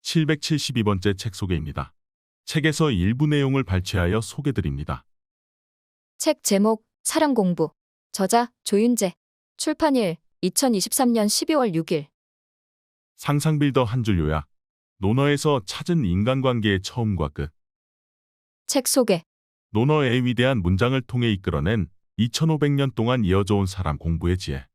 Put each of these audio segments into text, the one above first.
772번째 책 소개입니다. 책에서 일부 내용을 발췌하여 소개드립니다. 책 제목 사랑 공부. 저자 조윤재. 출판일 2023년 12월 6일. 상상빌더 한 줄 요약. 논어에서 찾은 인간관계의 처음과 끝. 책 소개. 논어의 위대한 문장을 통해 이끌어낸 2500년 동안 이어져 온 사람 공부의 지혜.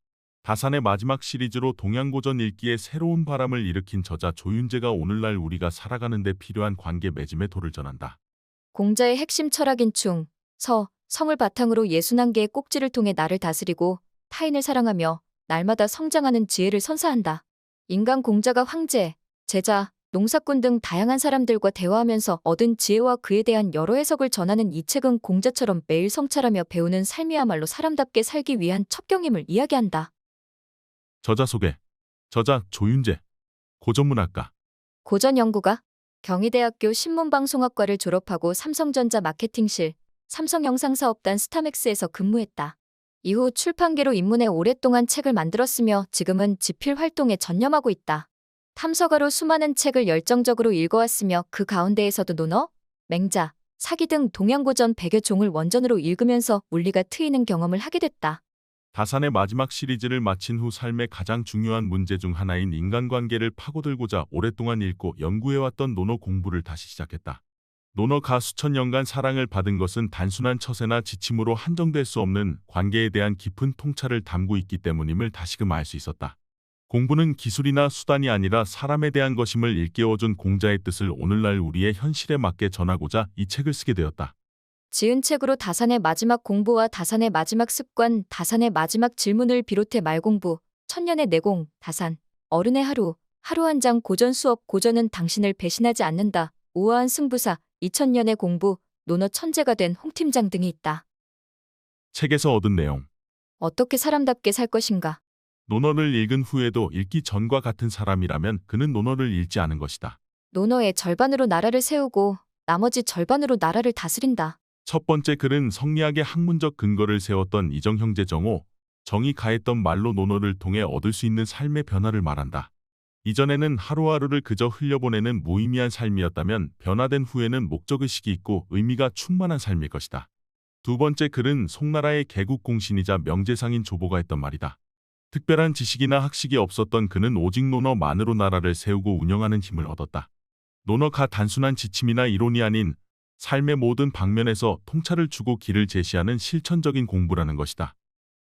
다산의 마지막 시리즈로 동양고전 읽기에 새로운 바람을 일으킨 저자 조윤재가 오늘날 우리가 살아가는 데 필요한 관계 맺음의 도를 전한다. 공자의 핵심 철학인 충, 서, 성을 바탕으로 61개의 꼭지를 통해 나를 다스리고 타인을 사랑하며 날마다 성장하는 지혜를 선사한다. 인간 공자가 황제, 제자, 농사꾼 등 다양한 사람들과 대화하면서 얻은 지혜와 그에 대한 여러 해석을 전하는 이 책은 공자처럼 매일 성찰하며 배우는 삶이야말로 사람답게 살기 위한 첩경임을 이야기한다. 저자 소개. 저자 조윤재. 고전문학가. 고전연구가 경희대학교 신문방송학과를 졸업하고 삼성전자 마케팅실, 삼성영상사업단 스타맥스에서 근무했다. 이후 출판계로 입문해 오랫동안 책을 만들었으며 지금은 집필 활동에 전념하고 있다. 탐서가로 수많은 책을 열정적으로 읽어왔으며 그 가운데에서도 논어, 맹자, 사기 등 동양고전 100여 종을 원전으로 읽으면서 물리가 트이는 경험을 하게 됐다. 다산의 마지막 시리즈를 마친 후 삶의 가장 중요한 문제 중 하나인 인간관계를 파고들고자 오랫동안 읽고 연구해왔던 논어 공부를 다시 시작했다. 논어가 수천 년간 사랑을 받은 것은 단순한 처세나 지침으로 한정될 수 없는 관계에 대한 깊은 통찰을 담고 있기 때문임을 다시금 알 수 있었다. 공부는 기술이나 수단이 아니라 사람에 대한 것임을 일깨워준 공자의 뜻을 오늘날 우리의 현실에 맞게 전하고자 이 책을 쓰게 되었다. 지은 책으로 다산의 마지막 공부와 다산의 마지막 습관, 다산의 마지막 질문을 비롯해 말공부, 천년의 내공, 다산, 어른의 하루, 하루 한 장 고전 수업, 고전은 당신을 배신하지 않는다, 우아한 승부사, 2000년의 공부, 논어 천재가 된 홍 팀장 등이 있다. 책에서 얻은 내용. 어떻게 사람답게 살 것인가? 논어를 읽은 후에도 읽기 전과 같은 사람이라면 그는 논어를 읽지 않은 것이다. 논어의 절반으로 나라를 세우고 나머지 절반으로 나라를 다스린다. 첫 번째 글은 성리학의 학문적 근거를 세웠던 이정형제 정오, 정이 가했던 말로 논어를 통해 얻을 수 있는 삶의 변화를 말한다. 이전에는 하루하루를 그저 흘려보내는 무의미한 삶이었다면 변화된 후에는 목적의식이 있고 의미가 충만한 삶일 것이다. 두 번째 글은 송나라의 개국공신이자 명재상인 조보가 했던 말이다. 특별한 지식이나 학식이 없었던 그는 오직 논어만으로 나라를 세우고 운영하는 힘을 얻었다. 논어가 단순한 지침이나 이론이 아닌 삶의 모든 방면에서 통찰을 주고 길을 제시하는 실천적인 공부라는 것이다.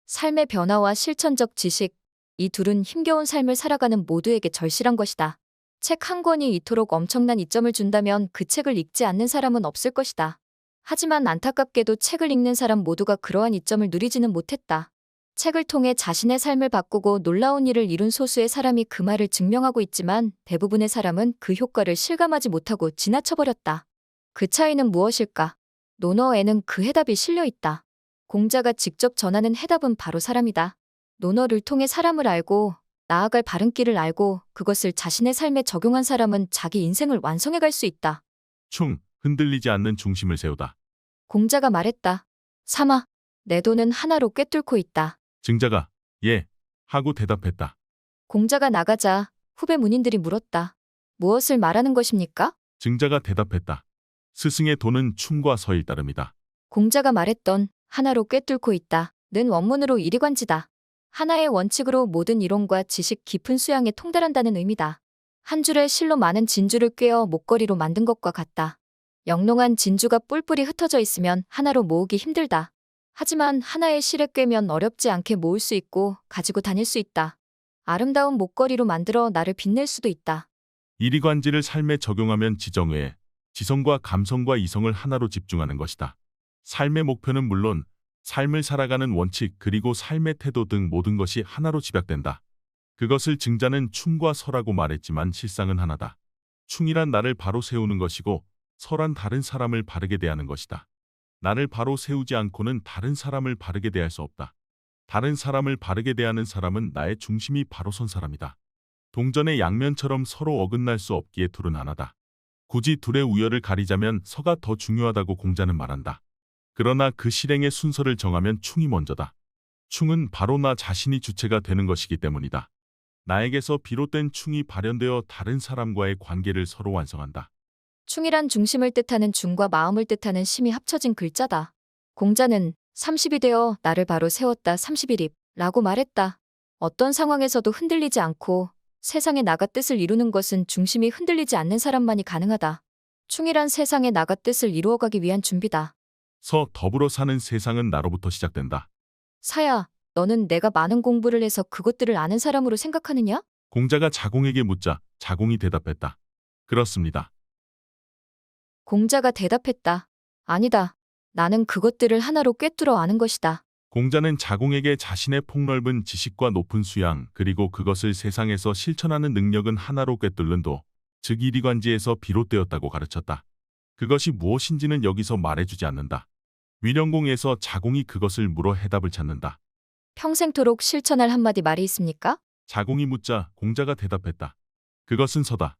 삶의 변화와 실천적 지식, 이 둘은 힘겨운 삶을 살아가는 모두에게 절실한 것이다. 책 한 권이 이토록 엄청난 이점을 준다면 그 책을 읽지 않는 사람은 없을 것이다. 하지만 안타깝게도 책을 읽는 사람 모두가 그러한 이점을 누리지는 못했다. 책을 통해 자신의 삶을 바꾸고 놀라운 일을 이룬 소수의 사람이 그 말을 증명하고 있지만 대부분의 사람은 그 효과를 실감하지 못하고 지나쳐버렸다. 그 차이는 무엇일까? 논어에는 그 해답이 실려 있다. 공자가 직접 전하는 해답은 바로 사람이다. 논어를 통해 사람을 알고 나아갈 바른 길을 알고 그것을 자신의 삶에 적용한 사람은 자기 인생을 완성해 갈 수 있다. 충, 흔들리지 않는 중심을 세우다. 공자가 말했다. 삼아, 내 돈은 하나로 꿰뚫고 있다. 증자가 예 하고 대답했다. 공자가 나가자 후배 문인들이 물었다. 무엇을 말하는 것입니까? 증자가 대답했다. 스승의 돈은 춤과 서일 따름이다. 공자가 말했던 하나로 꿰뚫고 있다 는 원문으로 이리관지다. 하나의 원칙으로 모든 이론과 지식 깊은 수양에 통달한다는 의미다. 한 줄의 실로 많은 진주를 꿰어 목걸이로 만든 것과 같다. 영롱한 진주가 뿔뿔이 흩어져 있으면 하나로 모으기 힘들다. 하지만 하나의 실에 꿰면 어렵지 않게 모을 수 있고 가지고 다닐 수 있다. 아름다운 목걸이로 만들어 나를 빛낼 수도 있다. 이리관지를 삶에 적용하면 지정의에 지성과 감성과 이성을 하나로 집중하는 것이다. 삶의 목표는 물론 삶을 살아가는 원칙 그리고 삶의 태도 등 모든 것이 하나로 집약된다. 그것을 증자는 충과 서라고 말했지만 실상은 하나다. 충이란 나를 바로 세우는 것이고 서란 다른 사람을 바르게 대하는 것이다. 나를 바로 세우지 않고는 다른 사람을 바르게 대할 수 없다. 다른 사람을 바르게 대하는 사람은 나의 중심이 바로 선 사람이다. 동전의 양면처럼 서로 어긋날 수 없기에 둘은 하나다. 굳이 둘의 우열을 가리자면 서가 더 중요하다고 공자는 말한다. 그러나 그 실행의 순서를 정하면 충이 먼저다. 충은 바로 나 자신이 주체가 되는 것이기 때문이다. 나에게서 비롯된 충이 발현되어 다른 사람과의 관계를 서로 완성한다. 충이란 중심을 뜻하는 중과 마음을 뜻하는 심이 합쳐진 글자다. 공자는 30이 되어 나를 바로 세웠다 31입 라고 말했다. 어떤 상황에서도 흔들리지 않고 세상의 나가 뜻을 이루는 것은 중심이 흔들리지 않는 사람만이 가능하다. 충이란 세상의 나가 뜻을 이루어가기 위한 준비다. 서 더불어 사는 세상은 나로부터 시작된다. 사야, 너는 내가 많은 공부를 해서 그것들을 아는 사람으로 생각하느냐? 공자가 자공에게 묻자 자공이 대답했다. 그렇습니다. 공자가 대답했다. 아니다. 나는 그것들을 하나로 꿰뚫어 아는 것이다. 공자는 자공에게 자신의 폭넓은 지식과 높은 수양 그리고 그것을 세상에서 실천하는 능력은 하나로 꿰뚫는 도, 즉 이리관지에서 비롯되었다고 가르쳤다. 그것이 무엇인지는 여기서 말해주지 않는다. 위령공에서 자공이 그것을 물어 해답을 찾는다. 평생토록 실천할 한마디 말이 있습니까? 자공이 묻자 공자가 대답했다. 그것은 서다.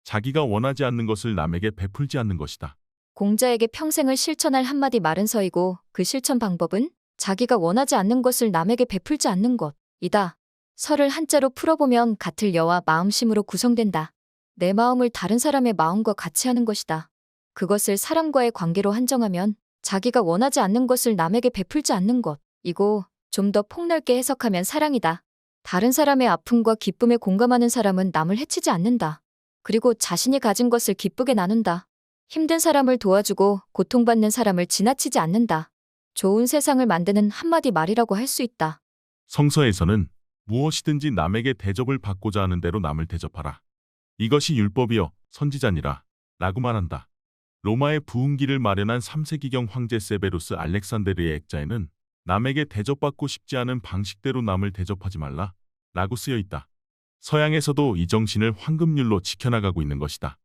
자기가 원하지 않는 것을 남에게 베풀지 않는 것이다. 공자에게 평생을 실천할 한마디 말은 서이고 그 실천 방법은 자기가 원하지 않는 것을 남에게 베풀지 않는 것이다. 서를 한자로 풀어보면 같을 여와 마음심으로 구성된다. 내 마음을 다른 사람의 마음과 같이 하는 것이다. 그것을 사람과의 관계로 한정하면 자기가 원하지 않는 것을 남에게 베풀지 않는 것이고 좀 더 폭넓게 해석하면 사랑이다. 다른 사람의 아픔과 기쁨에 공감하는 사람은 남을 해치지 않는다. 그리고 자신이 가진 것을 기쁘게 나눈다. 힘든 사람을 도와주고 고통받는 사람을 지나치지 않는다. 좋은 세상을 만드는 한마디 말이라고 할 수 있다. 성서에서는 무엇이든지 남에게 대접을 받고자 하는 대로 남을 대접하라. 이것이 율법이요 선지자니라 라고 말한다. 로마의 부흥기를 마련한 3세기경 황제 세베루스 알렉산데르의 액자에는 남에게 대접받고 싶지 않은 방식대로 남을 대접하지 말라 라고 쓰여 있다. 서양에서도 이 정신을 황금률로 지켜나가고 있는 것이다.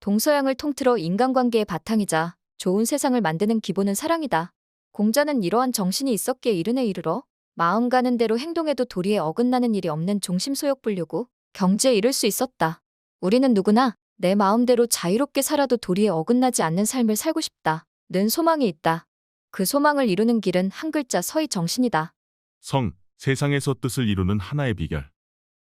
동서양을 통틀어 인간관계의 바탕이자 좋은 세상을 만드는 기본은 사랑이다. 공자는 이러한 정신이 있었기에 이르네 이르러 마음 가는 대로 행동해도 도리에 어긋나는 일이 없는 종심소욕 불류고 경지에 이를 수 있었다. 우리는 누구나 내 마음대로 자유롭게 살아도 도리에 어긋나지 않는 삶을 살고 싶다. 는 소망이 있다. 그 소망을 이루는 길은 한 글자 서의 정신이다. 성, 세상에서 뜻을 이루는 하나의 비결.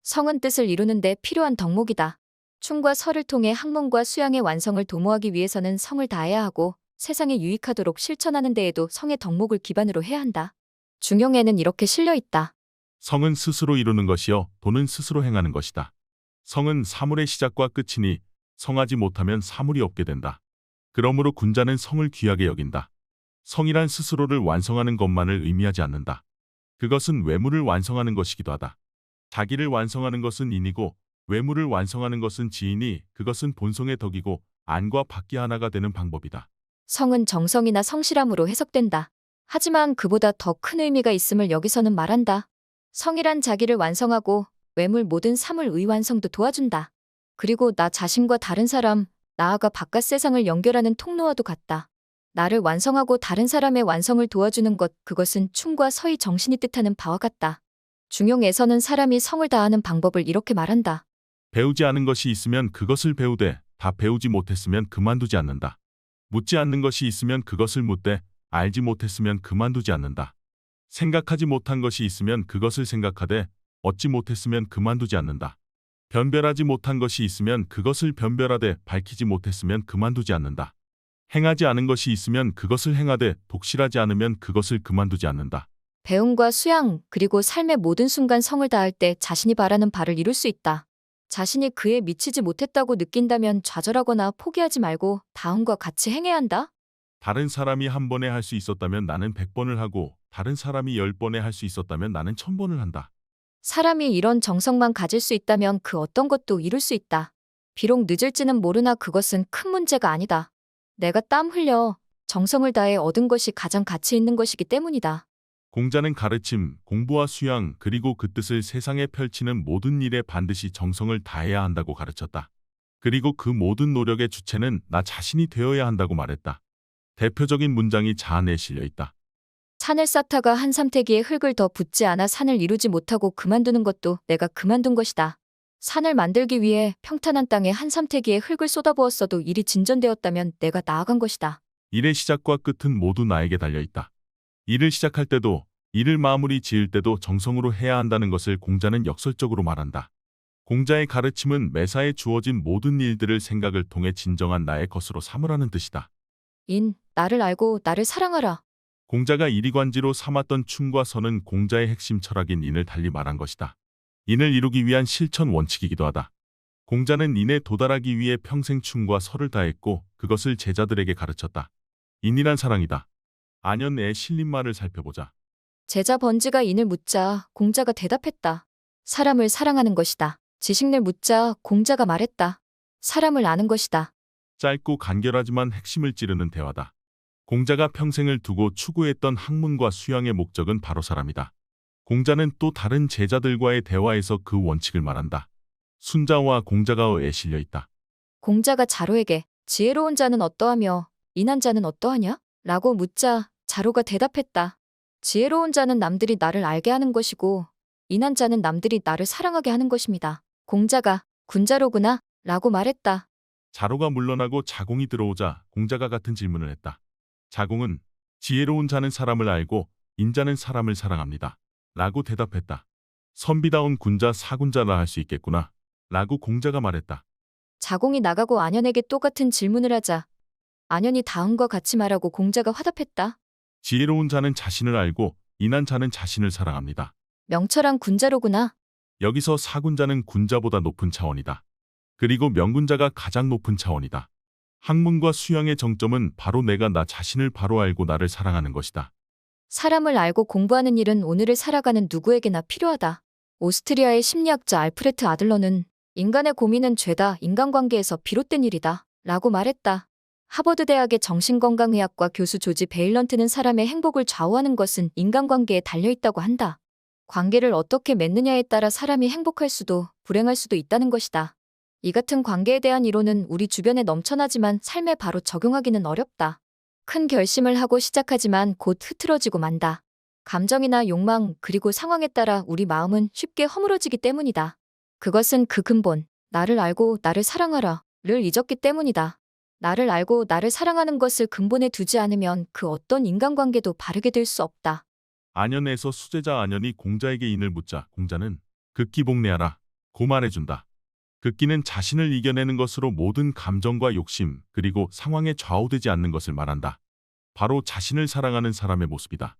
성은 뜻을 이루는 데 필요한 덕목이다. 충과 서를 통해 학문과 수양의 완성을 도모하기 위해서는 성을 다해야 하고 세상에 유익하도록 실천하는 데에도 성의 덕목을 기반으로 해야 한다. 중용에는 이렇게 실려 있다. 성은 스스로 이루는 것이요 도는 스스로 행하는 것이다. 성은 사물의 시작과 끝이니 성하지 못하면 사물이 없게 된다. 그러므로 군자는 성을 귀하게 여긴다. 성이란 스스로를 완성하는 것만을 의미하지 않는다. 그것은 외물을 완성하는 것이기도 하다. 자기를 완성하는 것은 인이고 외물을 완성하는 것은 지이니 그것은 본성의 덕이고 안과 밖이 하나가 되는 방법이다. 성은 정성이나 성실함으로 해석된다. 하지만 그보다 더 큰 의미가 있음을 여기서는 말한다. 성이란 자기를 완성하고 외물 모든 사물의 완성도 도와준다. 그리고 나 자신과 다른 사람, 나아가 바깥 세상을 연결하는 통로와도 같다. 나를 완성하고 다른 사람의 완성을 도와주는 것, 그것은 충과 서의 정신이 뜻하는 바와 같다. 중용에서는 사람이 성을 다하는 방법을 이렇게 말한다. 배우지 않은 것이 있으면 그것을 배우되 다 배우지 못했으면 그만두지 않는다. 묻지 않는 것이 있으면 그것을 묻되 알지 못했으면 그만두지 않는다. 생각하지 못한 것이 있으면 그것을 생각하되 얻지 못했으면 그만두지 않는다. 변별하지 못한 것이 있으면 그것을 변별하되 밝히지 못했으면 그만두지 않는다. 행하지 않은 것이 있으면 그것을 행하되 독실하지 않으면 그것을 그만두지 않는다. 배움과 수양, 그리고 삶의 모든 순간 성을 다할 때 자신이 바라는 바를 이룰 수 있다. 자신이 그에 미치지 못했다고 느낀다면 좌절하거나 포기하지 말고 다음과 같이 행해야 한다. 다른 사람이 한 번에 할 수 있었다면 나는 100번을 하고 다른 사람이 10번에 할 수 있었다면 나는 1000번을 한다. 사람이 이런 정성만 가질 수 있다면 그 어떤 것도 이룰 수 있다. 비록 늦을지는 모르나 그것은 큰 문제가 아니다. 내가 땀 흘려 정성을 다해 얻은 것이 가장 가치 있는 것이기 때문이다. 공자는 가르침, 공부와 수양 그리고 그 뜻을 세상에 펼치는 모든 일에 반드시 정성을 다해야 한다고 가르쳤다. 그리고 그 모든 노력의 주체는 나 자신이 되어야 한다고 말했다. 대표적인 문장이 자안에 실려 있다. 산을 쌓다가 한 삼태기에 흙을 더 붓지 않아 산을 이루지 못하고 그만두는 것도 내가 그만둔 것이다. 산을 만들기 위해 평탄한 땅에 한 삼태기에 흙을 쏟아부었어도 일이 진전되었다면 내가 나아간 것이다. 일의 시작과 끝은 모두 나에게 달려있다. 일을 시작할 때도 일을 마무리 지을 때도 정성으로 해야 한다는 것을 공자는 역설적으로 말한다. 공자의 가르침은 매사에 주어진 모든 일들을 생각을 통해 진정한 나의 것으로 삼으라는 뜻이다. 나를 알고 나를 사랑하라. 공자가 이리관지로 삼았던 충과 선은 공자의 핵심 철학인 인을 달리 말한 것이다. 인을 이루기 위한 실천 원칙이기도 하다. 공자는 인에 도달하기 위해 평생 충과 설을 다했고 그것을 제자들에게 가르쳤다. 인이란 사랑이다. 안연의 실린 말을 살펴보자. 제자 번지가 인을 묻자 공자가 대답했다. 사람을 사랑하는 것이다. 지식을 묻자 공자가 말했다. 사람을 아는 것이다. 짧고 간결하지만 핵심을 찌르는 대화다. 공자가 평생을 두고 추구했던 학문과 수양의 목적은 바로 사람이다. 공자는 또 다른 제자들과의 대화에서 그 원칙을 말한다. 순자와 공자가어에 실려 있다. 공자가 자로에게 지혜로운 자는 어떠하며 인한 자는 어떠하냐? 라고 묻자 자로가 대답했다. 지혜로운 자는 남들이 나를 알게 하는 것이고 인한 자는 남들이 나를 사랑하게 하는 것입니다. 공자가 군자로구나 라고 말했다. 자로가 물러나고 자공이 들어오자 공자가 같은 질문을 했다. 자공은 지혜로운 자는 사람을 알고 인자는 사람을 사랑합니다. 라고 대답했다. 선비다운 군자 사군자라 할 수 있겠구나. 라고 공자가 말했다. 자공이 나가고 안연에게 똑같은 질문을 하자 안연이 다음과 같이 말하고 공자가 화답했다. 지혜로운 자는 자신을 알고 인한 자는 자신을 사랑합니다. 명철한 군자로구나. 여기서 사군자는 군자보다 높은 차원이다. 그리고 명군자가 가장 높은 차원이다. 학문과 수양의 정점은 바로 내가 나 자신을 바로 알고 나를 사랑하는 것이다. 사람을 알고 공부하는 일은 오늘을 살아가는 누구에게나 필요하다. 오스트리아의 심리학자 알프레트 아들러는 인간의 고민은 죄다 인간관계에서 비롯된 일이다. 라고 말했다. 하버드 대학의 정신건강의학과 교수 조지 베일런트는 사람의 행복을 좌우하는 것은 인간관계에 달려있다고 한다. 관계를 어떻게 맺느냐에 따라 사람이 행복할 수도 불행할 수도 있다는 것이다. 이 같은 관계에 대한 이론은 우리 주변에 넘쳐나지만 삶에 바로 적용하기는 어렵다. 큰 결심을 하고 시작하지만 곧 흐트러지고 만다. 감정이나 욕망 그리고 상황에 따라 우리 마음은 쉽게 허물어지기 때문이다. 그것은 그 근본, 나를 알고 나를 사랑하라를 잊었기 때문이다. 나를 알고 나를 사랑하는 것을 근본에 두지 않으면 그 어떤 인간관계도 바르게 될 수 없다. 안연에서 수제자 안연이 공자에게 인을 묻자 공자는 극기 복내하라 고 말해준다. 극기는 자신을 이겨내는 것으로 모든 감정과 욕심 그리고 상황에 좌우되지 않는 것을 말한다. 바로 자신을 사랑하는 사람의 모습이다.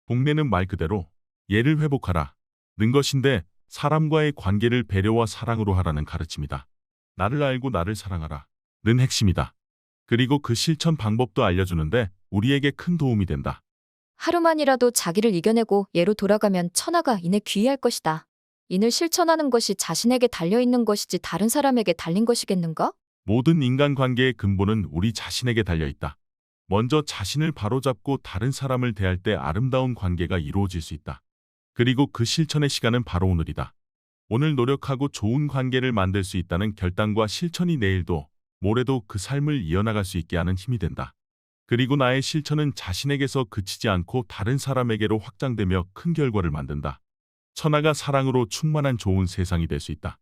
복내는 말 그대로 예를 회복하라 는 것인데 사람과의 관계를 배려와 사랑으로 하라는 가르침이다. 나를 알고 나를 사랑하라 는 핵심이다. 그리고 그 실천 방법도 알려주는데 우리에게 큰 도움이 된다. 하루만이라도 자기를 이겨내고 예로 돌아가면 천하가 인에 귀의할 것이다. 인을 실천하는 것이 자신에게 달려있는 것이지 다른 사람에게 달린 것이겠는가? 모든 인간관계의 근본은 우리 자신에게 달려있다. 먼저 자신을 바로잡고 다른 사람을 대할 때 아름다운 관계가 이루어질 수 있다. 그리고 그 실천의 시간은 바로 오늘이다. 오늘 노력하고 좋은 관계를 만들 수 있다는 결단과 실천이 내일도 모레도 그 삶을 이어나갈 수 있게 하는 힘이 된다. 그리고 나의 실천은 자신에게서 그치지 않고 다른 사람에게로 확장되며 큰 결과를 만든다. 천하가 사랑으로 충만한 좋은 세상이 될 수 있다.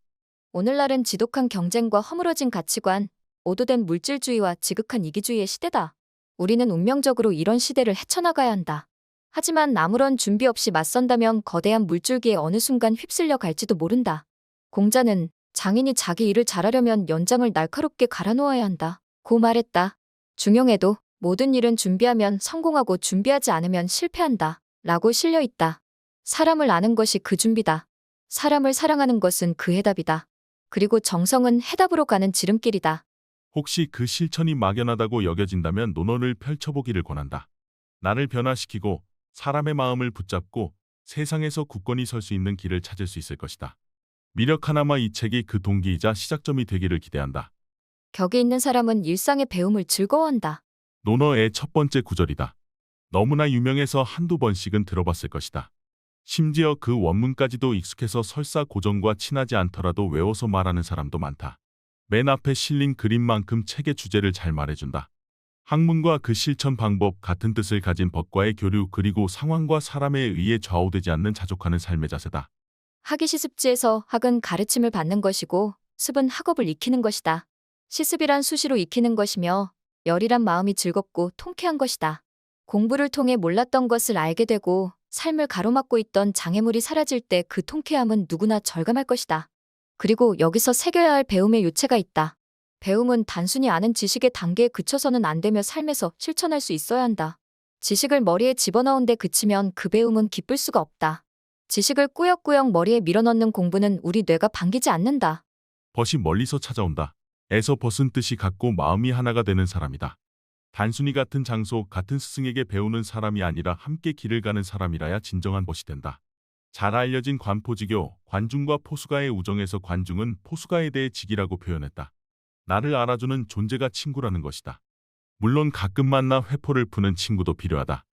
오늘날은 지독한 경쟁과 허물어진 가치관, 오도된 물질주의와 지극한 이기주의의 시대다. 우리는 운명적으로 이런 시대를 헤쳐나가야 한다. 하지만 아무런 준비 없이 맞선다면 거대한 물줄기에 어느 순간 휩쓸려 갈지도 모른다. 공자는 장인이 자기 일을 잘하려면 연장을 날카롭게 갈아놓아야 한다. 고 말했다. 중용에도 모든 일은 준비하면 성공하고 준비하지 않으면 실패한다. 라고 실려 있다. 사람을 아는 것이 그 준비다. 사람을 사랑하는 것은 그 해답이다. 그리고 정성은 해답으로 가는 지름길이다. 혹시 그 실천이 막연하다고 여겨진다면 논어를 펼쳐보기를 권한다. 나를 변화시키고 사람의 마음을 붙잡고 세상에서 굳건히 설 수 있는 길을 찾을 수 있을 것이다. 미력 하나마 이 책이 그 동기이자 시작점이 되기를 기대한다. 격이 있는 사람은 일상의 배움을 즐거워한다. 논어의 첫 번째 구절이다. 너무나 유명해서 한두 번씩은 들어봤을 것이다. 심지어 그 원문까지도 익숙해서 설사 고전과 친하지 않더라도 외워서 말하는 사람도 많다. 맨 앞에 실린 그림만큼 책의 주제를 잘 말해준다. 학문과 그 실천 방법, 같은 뜻을 가진 법과의 교류, 그리고 상황과 사람에 의해 좌우되지 않는 자족하는 삶의 자세다. 학이 시습지에서 학은 가르침을 받는 것이고 습은 학업을 익히는 것이다. 시습이란 수시로 익히는 것이며 열이란 마음이 즐겁고 통쾌한 것이다. 공부를 통해 몰랐던 것을 알게 되고 삶을 가로막고 있던 장애물이 사라질 때 그 통쾌함은 누구나 절감할 것이다. 그리고 여기서 새겨야 할 배움의 요체가 있다. 배움은 단순히 아는 지식의 단계에 그쳐서는 안 되며 삶에서 실천할 수 있어야 한다. 지식을 머리에 집어넣은 데 그치면 그 배움은 깊을 수가 없다. 지식을 꾸역꾸역 머리에 밀어넣는 공부는 우리 뇌가 반기지 않는다. 벗이 멀리서 찾아온다. 에서 벗은 뜻이 같고 마음이 하나가 되는 사람이다. 단순히 같은 장소, 같은 스승에게 배우는 사람이 아니라 함께 길을 가는 사람이라야 진정한 벗이 된다. 잘 알려진 관포지교, 관중과 포수가의 우정에서 관중은 포수가에 대해 직이라고 표현했다. 나를 알아주는 존재가 친구라는 것이다. 물론 가끔 만나 회포를 푸는 친구도 필요하다.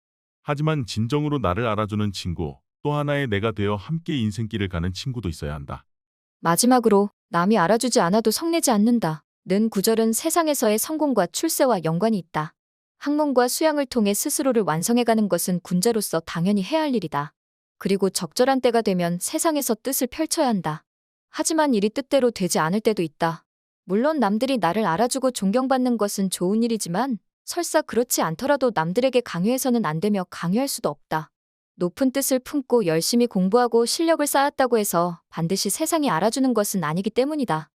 하지만 진정으로 나를 알아주는 친구, 또 하나의 내가 되어 함께 인생길을 가는 친구도 있어야 한다. 마지막으로 남이 알아주지 않아도 성내지 않는다. 는 구절은 세상에서의 성공과 출세와 연관이 있다. 학문과 수양을 통해 스스로를 완성해가는 것은 군자로서 당연히 해야 할 일이다. 그리고 적절한 때가 되면 세상에서 뜻을 펼쳐야 한다. 하지만 일이 뜻대로 되지 않을 때도 있다. 물론 남들이 나를 알아주고 존경받는 것은 좋은 일이지만 설사 그렇지 않더라도 남들에게 강요해서는 안 되며 강요할 수도 없다. 높은 뜻을 품고 열심히 공부하고 실력을 쌓았다고 해서 반드시 세상이 알아주는 것은 아니기 때문이다.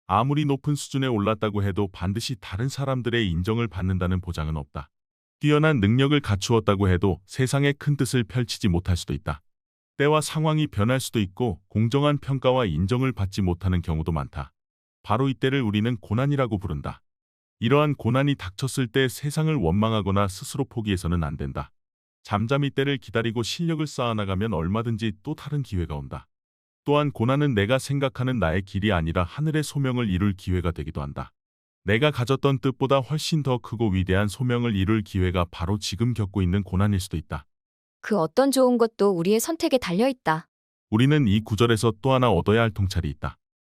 아무리 높은 수준에 올랐다고 해도 반드시 다른 사람들의 인정을 받는다는 보장은 없다. 뛰어난 능력을 갖추었다고 해도 세상에 큰 뜻을 펼치지 못할 수도 있다. 때와 상황이 변할 수도 있고 공정한 평가와 인정을 받지 못하는 경우도 많다. 바로 이때를 우리는 고난이라고 부른다. 이러한 고난이 닥쳤을 때 세상을 원망하거나 스스로 포기해서는 안 된다. 잠잠히 때를 기다리고 실력을 쌓아나가면 얼마든지 또 다른 기회가 온다. 또한 고난은 내가 생각하는 나의 길이 아니라 하늘의 소명을 이룰 기회가 되기도 한다. 내가 가졌던 뜻보다 훨씬 더 크고 위대한 소명을 이룰 기회가 바로 지금 겪고 있는 고난일 수도 있다. 그 어떤 좋은 것도 우리의 선택에 달려있다. 우리는 이 구절에서 또 하나 얻어야 할 통찰이 있다.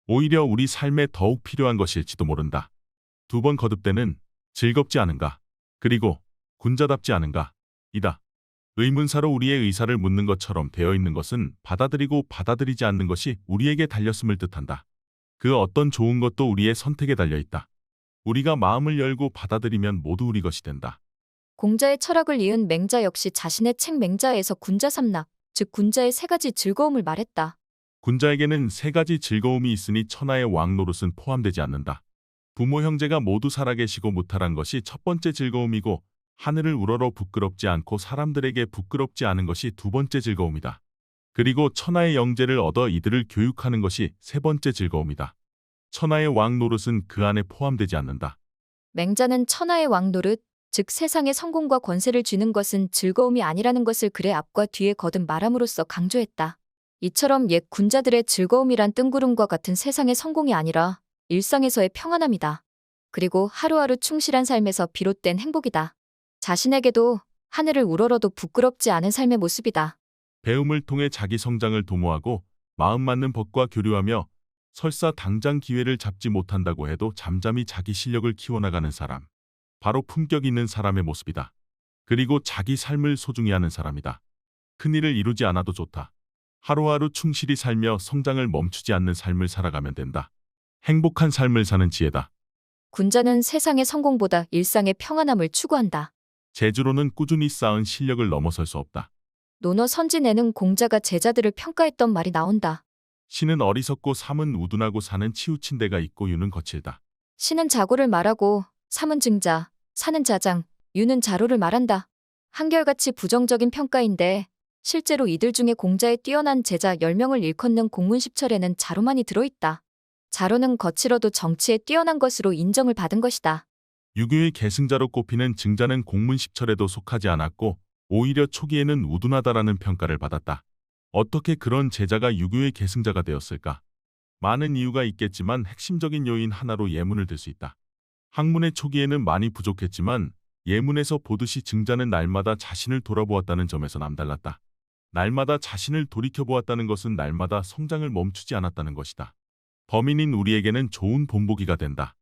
오히려 우리 삶에 더욱 필요한 것일지도 모른다. 두 번 거듭되는 즐겁지 않은가? 그리고 군자답지 않은가? 이다. 의문사로 우리의 의사를 묻는 것처럼 되어 있는 것은 받아들이고 받아들이지 않는 것이 우리에게 달렸음을 뜻한다. 그 어떤 좋은 것도 우리의 선택에 달려 있다. 우리가 마음을 열고 받아들이면 모두 우리 것이 된다. 공자의 철학을 이은 맹자 역시 자신의 책 맹자에서 군자삼락, 즉 군자의 세 가지 즐거움을 말했다. 군자에게는 세 가지 즐거움이 있으니 천하의 왕 노릇은 포함되지 않는다. 부모 형제가 모두 살아계시고 무탈한 것이 첫 번째 즐거움이고 하늘을 우러러 부끄럽지 않고 사람들에게 부끄럽지 않은 것이 두 번째 즐거움이다. 그리고 천하의 영재를 얻어 이들을 교육하는 것이 세 번째 즐거움이다. 천하의 왕 노릇은 그 안에 포함되지 않는다. 맹자는 천하의 왕 노릇, 즉 세상의 성공과 권세를 쥐는 것은 즐거움이 아니라는 것을 글의 앞과 뒤에 거듭 말함으로써 강조했다. 이처럼 옛 군자들의 즐거움이란 뜬구름과 같은 세상의 성공이 아니라 일상에서의 평안함이다. 그리고 하루하루 충실한 삶에서 비롯된 행복이다. 자신에게도 하늘을 우러러도 부끄럽지 않은 삶의 모습이다. 배움을 통해 자기 성장을 도모하고 마음 맞는 법과 교류하며 설사 당장 기회를 잡지 못한다고 해도 잠잠히 자기 실력을 키워나가는 사람. 바로 품격 있는 사람의 모습이다. 그리고 자기 삶을 소중히 하는 사람이다. 큰일을 이루지 않아도 좋다. 하루하루 충실히 살며 성장을 멈추지 않는 삶을 살아가면 된다. 행복한 삶을 사는 지혜다. 군자는 세상의 성공보다 일상의 평안함을 추구한다. 재주로는 꾸준히 쌓은 실력을 넘어설 수 없다. 논어 선진에는 공자가 제자들을 평가했던 말이 나온다. 신은 어리석고 삼은 우둔하고 사는 치우친 데가 있고 유는 거칠다. 신은 자고를 말하고 삼은 증자, 사는 자장, 유는 자로를 말한다. 한결같이 부정적인 평가인데 실제로 이들 중에 공자의 뛰어난 제자 10명을 일컫는 공문십철에는 자로만이 들어있다. 자로는 거칠어도 정치에 뛰어난 것으로 인정을 받은 것이다. 유교의 계승자로 꼽히는 증자는 공문십철에도 속하지 않았고 오히려 초기에는 우둔하다라는 평가를 받았다. 어떻게 그런 제자가 유교의 계승자가 되었을까? 많은 이유가 있겠지만 핵심적인 요인 하나로 예문을 들 수 있다. 학문의 초기에는 많이 부족했지만 예문에서 보듯이 증자는 날마다 자신을 돌아보았다는 점에서 남달랐다. 날마다 자신을 돌이켜보았다는 것은 날마다 성장을 멈추지 않았다는 것이다. 범인인 우리에게는 좋은 본보기가 된다.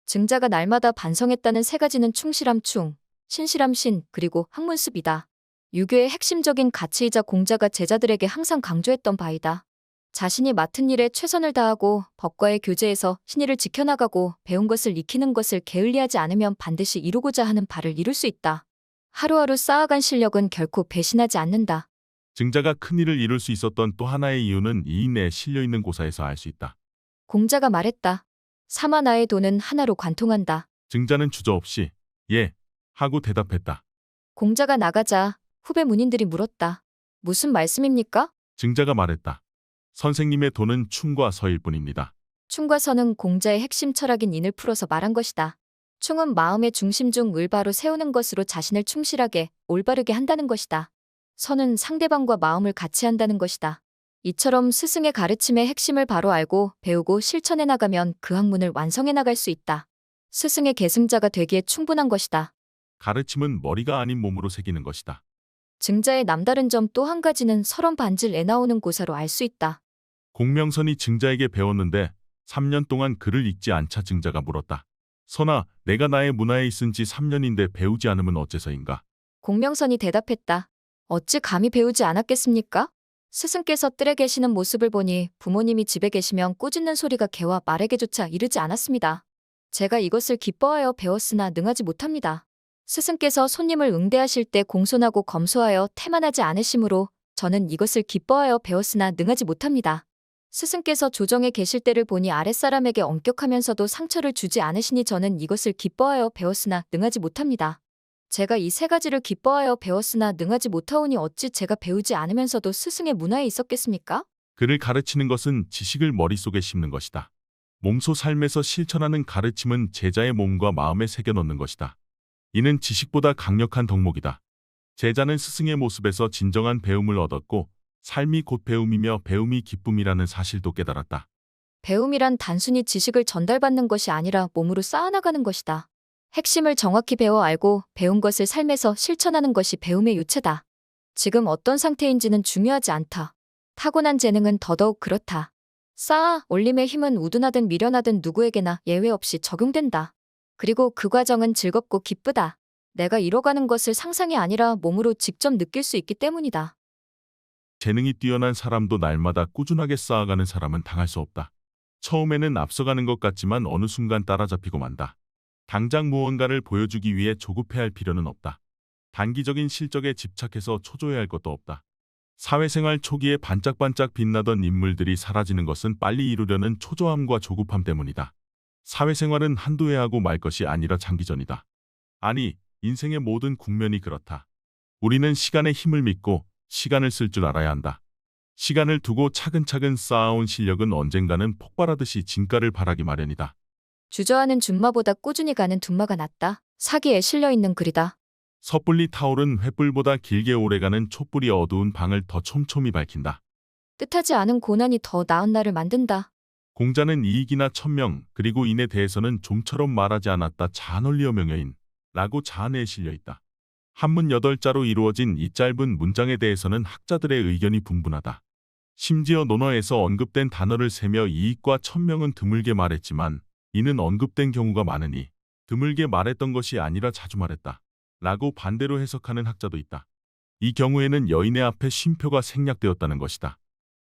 증자가 날마다 반성했다는 세 가지는 충실함 충, 신실함 신, 그리고 학문습이다. 유교의 핵심적인 가치이자 공자가 제자들에게 항상 강조했던 바이다. 자신이 맡은 일에 최선을 다하고 법과의 교제에서 신의를 지켜나가고 배운 것을 익히는 것을 게을리하지 않으면 반드시 이루고자 하는 바를 이룰 수 있다. 하루하루 쌓아간 실력은 결코 배신하지 않는다. 증자가 큰 일을 이룰 수 있었던 또 하나의 이유는 이인내에 실려있는 고사에서 알 수 있다. 공자가 말했다. 사마나의 돈은 하나로 관통한다. 증자는 주저없이 예 하고 대답했다. 공자가 나가자 후배 문인들이 물었다. 무슨 말씀입니까? 증자가 말했다. 선생님의 돈은 충과 서일 뿐입니다. 충과 서는 공자의 핵심 철학인 인을 풀어서 말한 것이다. 충은 마음의 중심 중 을 바로 세우는 것으로 자신을 충실하게 올바르게 한다는 것이다. 서는 상대방과 마음을 같이 한다는 것이다. 이처럼 스승의 가르침의 핵심을 바로 알고 배우고 실천해 나가면 그 학문을 완성해 나갈 수 있다. 스승의 계승자가 되기에 충분한 것이다. 가르침은 머리가 아닌 몸으로 새기는 것이다. 증자의 남다른 점 또 한 가지는 서론 반질 내 나오는 고사로 알 수 있다. 공명선이 증자에게 배웠는데 3년 동안 글을 읽지 않자 증자가 물었다. 선아, 내가 나의 문화에 있은 지 3년인데 배우지 않으면 어째서인가? 공명선이 대답했다. 어찌 감히 배우지 않았겠습니까? 스승께서 뜰에 계시는 모습을 보니 부모님이 집에 계시면 꾸짖는 소리가 개와 말에게조차 이르지 않았습니다. 제가 이것을 기뻐하여 배웠으나 능하지 못합니다. 스승께서 손님을 응대하실 때 공손하고 검소하여 태만하지 않으시므로 저는 이것을 기뻐하여 배웠으나 능하지 못합니다. 스승께서 조정에 계실 때를 보니 아랫사람에게 엄격하면서도 상처를 주지 않으시니 저는 이것을 기뻐하여 배웠으나 능하지 못합니다. 제가 이 세 가지를 기뻐하여 배웠으나 능하지 못하오니 어찌 제가 배우지 않으면서도 스승의 문화에 있었겠습니까? 글을 가르치는 것은 지식을 머릿속에 심는 것이다. 몸소 삶에서 실천하는 가르침은 제자의 몸과 마음에 새겨넣는 것이다. 이는 지식보다 강력한 덕목이다. 제자는 스승의 모습에서 진정한 배움을 얻었고 삶이 곧 배움이며 배움이 기쁨이라는 사실도 깨달았다. 배움이란 단순히 지식을 전달받는 것이 아니라 몸으로 쌓아나가는 것이다. 핵심을 정확히 배워 알고 배운 것을 삶에서 실천하는 것이 배움의 요체다. 지금 어떤 상태인지는 중요하지 않다. 타고난 재능은 더더욱 그렇다. 쌓아 올림의 힘은 우둔하든 미련하든 누구에게나 예외 없이 적용된다. 그리고 그 과정은 즐겁고 기쁘다. 내가 이뤄가는 것을 상상이 아니라 몸으로 직접 느낄 수 있기 때문이다. 재능이 뛰어난 사람도 날마다 꾸준하게 쌓아가는 사람은 당할 수 없다. 처음에는 앞서가는 것 같지만 어느 순간 따라잡히고 만다. 당장 무언가를 보여주기 위해 조급해할 필요는 없다. 단기적인 실적에 집착해서 초조해할 것도 없다. 사회생활 초기에 반짝반짝 빛나던 인물들이 사라지는 것은 빨리 이루려는 초조함과 조급함 때문이다. 사회생활은 한두 해 하고 말 것이 아니라 장기전이다. 아니, 인생의 모든 국면이 그렇다. 우리는 시간의 힘을 믿고 시간을 쓸 줄 알아야 한다. 시간을 두고 차근차근 쌓아온 실력은 언젠가는 폭발하듯이 진가를 발하기 마련이다. 주저하는 준마보다 꾸준히 가는 둔마가 낫다. 사기에 실려있는 글이다. 섣불리 타오른 횃불보다 길게 오래가는 촛불이 어두운 방을 더 촘촘히 밝힌다. 뜻하지 않은 고난이 더 나은 날을 만든다. 공자는 이익이나 천명 그리고 인에 대해서는 좀처럼 말하지 않았다. 자언올리어 명여인 라고 자언에 실려있다. 한문 8자로 이루어진 이 짧은 문장에 대해서는 학자들의 의견이 분분하다. 심지어 논어에서 언급된 단어를 세며 이익과 천명은 드물게 말했지만 이는 언급된 경우가 많으니 드물게 말했던 것이 아니라 자주 말했다. 라고 반대로 해석하는 학자도 있다. 이 경우에는 여인의 앞에 쉼표가 생략되었다는 것이다.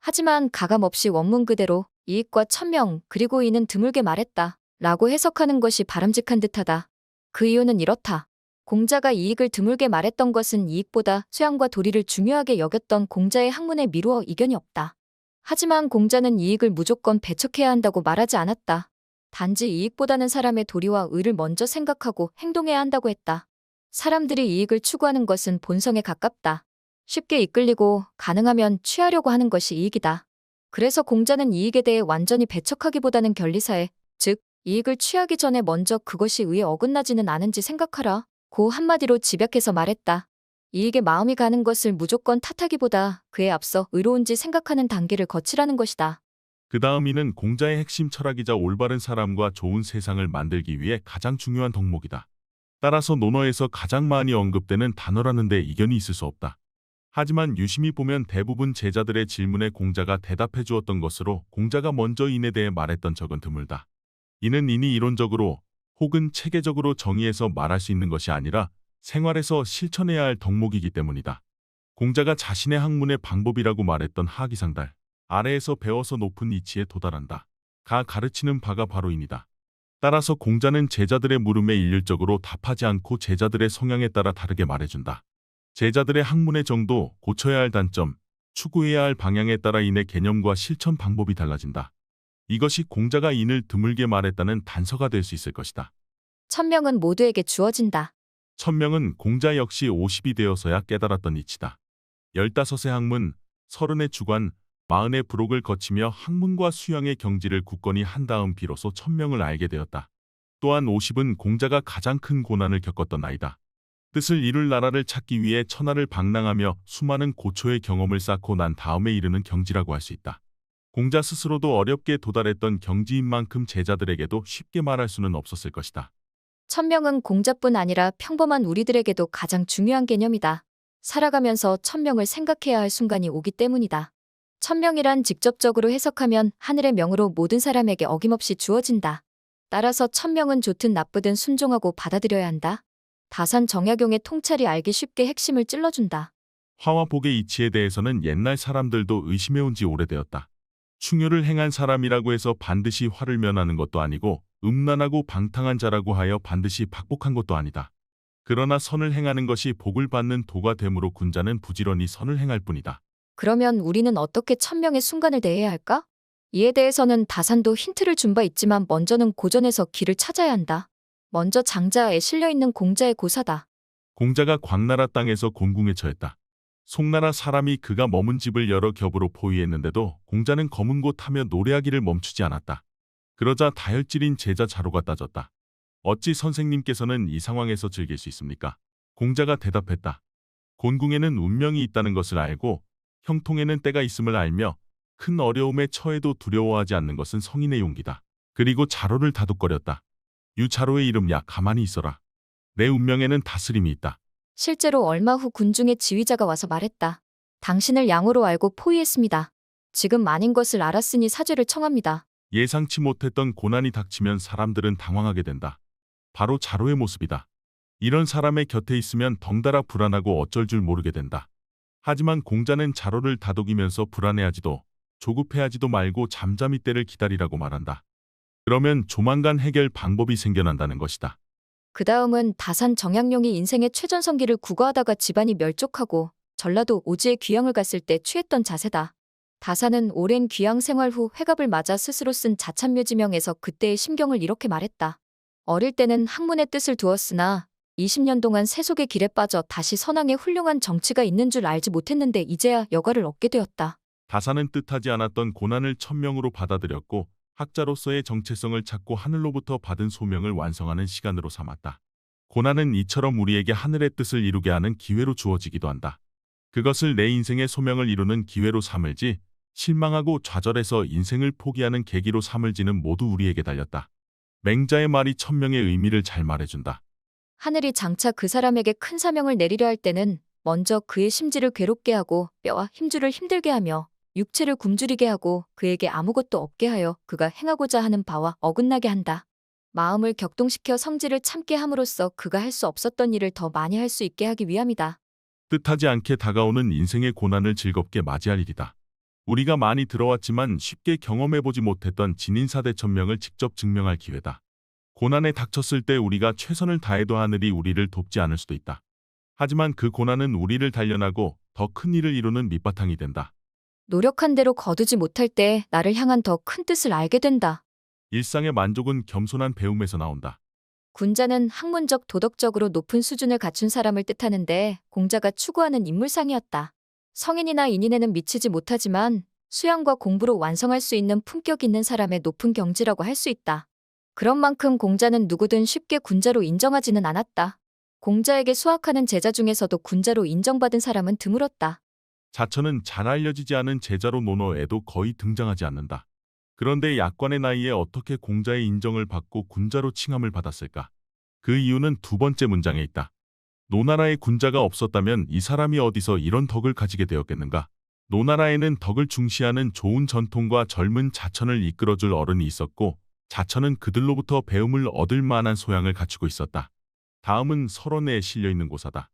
하지만 가감없이 원문 그대로 이익과 천명 그리고 이는 드물게 말했다. 라고 해석하는 것이 바람직한 듯하다. 그 이유는 이렇다. 공자가 이익을 드물게 말했던 것은 이익보다 수양과 도리를 중요하게 여겼던 공자의 학문에 미루어 이견이 없다. 하지만 공자는 이익을 무조건 배척해야 한다고 말하지 않았다. 단지 이익보다는 사람의 도리와 의를 먼저 생각하고 행동해야 한다고 했다. 사람들이 이익을 추구하는 것은 본성에 가깝다. 쉽게 이끌리고 가능하면 취하려고 하는 것이 이익이다. 그래서 공자는 이익에 대해 완전히 배척하기보다는 견리사에, 즉 이익을 취하기 전에 먼저 그것이 의에 어긋나지는 않은지 생각하라. 고 한마디로 집약해서 말했다. 이익에 마음이 가는 것을 무조건 탓하기보다 그에 앞서 의로운지 생각하는 단계를 거치라는 것이다. 그 다음 이는 공자의 핵심 철학이자 올바른 사람과 좋은 세상을 만들기 위해 가장 중요한 덕목이다. 따라서 논어에서 가장 많이 언급되는 단어라는 데 이견이 있을 수 없다. 하지만 유심히 보면 대부분 제자들의 질문에 공자가 대답해 주었던 것으로 공자가 먼저 인에 대해 말했던 적은 드물다. 이는 인이 이론적으로 혹은 체계적으로 정의해서 말할 수 있는 것이 아니라 생활에서 실천해야 할 덕목이기 때문이다. 공자가 자신의 학문의 방법이라고 말했던 하기상달, 아래에서 배워서 높은 이치에 도달한다. 가 가르치는 바가 바로 인이다. 따라서 공자는 제자들의 물음에 일률적으로 답하지 않고 제자들의 성향에 따라 다르게 말해준다. 제자들의 학문의 정도, 고쳐야 할 단점, 추구해야 할 방향에 따라 인의 개념과 실천 방법이 달라진다. 이것이 공자가 인을 드물게 말했다는 단서가 될 수 있을 것이다. 천명은 모두에게 주어진다. 천명은 공자 역시 50이 되어서야 깨달았던 이치다. 15의 학문, 30의 주관, 40의 부록을 거치며 학문과 수양의 경지를 굳건히 한 다음 비로소 천명을 알게 되었다. 또한 50은 공자가 가장 큰 고난을 겪었던 나이다. 뜻을 이룰 나라를 찾기 위해 천하를 방랑하며 수많은 고초의 경험을 쌓고 난 다음에 이르는 경지라고 할 수 있다. 공자 스스로도 어렵게 도달했던 경지인 만큼 제자들에게도 쉽게 말할 수는 없었을 것이다. 천명은 공자뿐 아니라 평범한 우리들에게도 가장 중요한 개념이다. 살아가면서 천명을 생각해야 할 순간이 오기 때문이다. 천명이란 직접적으로 해석하면 하늘의 명으로 모든 사람에게 어김없이 주어진다. 따라서 천명은 좋든 나쁘든 순종하고 받아들여야 한다. 다산 정약용의 통찰이 알기 쉽게 핵심을 찔러준다. 화와 복의 이치에 대해서는 옛날 사람들도 의심해온 지 오래되었다. 충효를 행한 사람이라고 해서 반드시 화를 면하는 것도 아니고 음란하고 방탕한 자라고 하여 반드시 박복한 것도 아니다. 그러나 선을 행하는 것이 복을 받는 도가 되므로 군자는 부지런히 선을 행할 뿐이다. 그러면 우리는 어떻게 천명의 순간을 대해야 할까? 이에 대해서는 다산도 힌트를 준 바 있지만 먼저는 고전에서 길을 찾아야 한다. 먼저 장자에 실려있는 공자의 고사다. 공자가 광나라 땅에서 곤궁에 처했다. 송나라 사람이 그가 머문 집을 여러 겹으로 포위했는데도 공자는 검은 곳 하며 노래하기를 멈추지 않았다. 그러자 다혈질인 제자 자로가 따졌다. 어찌 선생님께서는 이 상황에서 즐길 수 있습니까? 공자가 대답했다. 곤궁에는 운명이 있다는 것을 알고 형통에는 때가 있음을 알며 큰 어려움에 처해도 두려워하지 않는 것은 성인의 용기다. 그리고 자로를 다독거렸다. 유자로의 이름 야 가만히 있어라. 내 운명에는 다스림이 있다. 실제로 얼마 후 군중의 지휘자가 와서 말했다. 당신을 양으로 알고 포위했습니다. 지금 아닌 것을 알았으니 사죄를 청합니다. 예상치 못했던 고난이 닥치면 사람들은 당황하게 된다. 바로 자로의 모습이다. 이런 사람의 곁에 있으면 덩달아 불안하고 어쩔 줄 모르게 된다. 하지만 공자는 자로를 다독이면서 불안해하지도 조급해하지도 말고 잠잠히 때를 기다리라고 말한다. 그러면 조만간 해결 방법이 생겨난다는 것이다. 그 다음은 다산 정약용이 인생의 최전성기를 구가하다가 집안이 멸족하고 전라도 오지에 귀향을 갔을 때 취했던 자세다. 다산은 오랜 귀향 생활 후 회갑을 맞아 스스로 쓴 자찬묘지명에서 그때의 심경을 이렇게 말했다. 어릴 때는 학문의 뜻을 두었으나 20년 동안 세속의 길에 빠져 다시 선왕의 훌륭한 정치가 있는 줄 알지 못했는데 이제야 여과를 얻게 되었다. 다산은 뜻하지 않았던 고난을 천명으로 받아들였고 학자로서의 정체성을 찾고 하늘로부터 받은 소명을 완성하는 시간으로 삼았다. 고난은 이처럼 우리에게 하늘의 뜻을 이루게 하는 기회로 주어지기도 한다. 그것을 내 인생의 소명을 이루는 기회로 삼을지 실망하고 좌절해서 인생을 포기하는 계기로 삼을지는 모두 우리에게 달렸다. 맹자의 말이 천명의 의미를 잘 말해준다. 하늘이 장차 그 사람에게 큰 사명을 내리려 할 때는 먼저 그의 심지를 괴롭게 하고 뼈와 힘줄을 힘들게 하며 육체를 굶주리게 하고 그에게 아무것도 없게 하여 그가 행하고자 하는 바와 어긋나게 한다. 마음을 격동시켜 성질을 참게 함으로써 그가 할 수 없었던 일을 더 많이 할 수 있게 하기 위함이다. 뜻하지 않게 다가오는 인생의 고난을 즐겁게 맞이할 일이다. 우리가 많이 들어왔지만 쉽게 경험해보지 못했던 진인사대천명을 직접 증명할 기회다. 고난에 닥쳤을 때 우리가 최선을 다해도 하늘이 우리를 돕지 않을 수도 있다. 하지만 그 고난은 우리를 단련하고 더 큰 일을 이루는 밑바탕이 된다. 노력한 대로 거두지 못할 때 나를 향한 더 큰 뜻을 알게 된다. 일상의 만족은 겸손한 배움에서 나온다. 군자는 학문적 도덕적으로 높은 수준을 갖춘 사람을 뜻하는데 공자가 추구하는 인물상이었다. 성인이나 인인에는 미치지 못하지만 수양과 공부로 완성할 수 있는 품격 있는 사람의 높은 경지라고 할 수 있다. 그런 만큼 공자는 누구든 쉽게 군자로 인정하지는 않았다. 공자에게 수학하는 제자 중에서도 군자로 인정받은 사람은 드물었다. 자처는 잘 알려지지 않은 제자로 논어에도 거의 등장하지 않는다. 그런데 약관의 나이에 어떻게 공자의 인정을 받고 군자로 칭함을 받았을까? 그 이유는 두 번째 문장에 있다. 노나라에 군자가 없었다면 이 사람이 어디서 이런 덕을 가지게 되었겠는가? 노나라에는 덕을 중시하는 좋은 전통과 젊은 자천을 이끌어줄 어른이 있었고 자천은 그들로부터 배움을 얻을 만한 소양을 갖추고 있었다. 다음은 서론에 실려있는 고사다.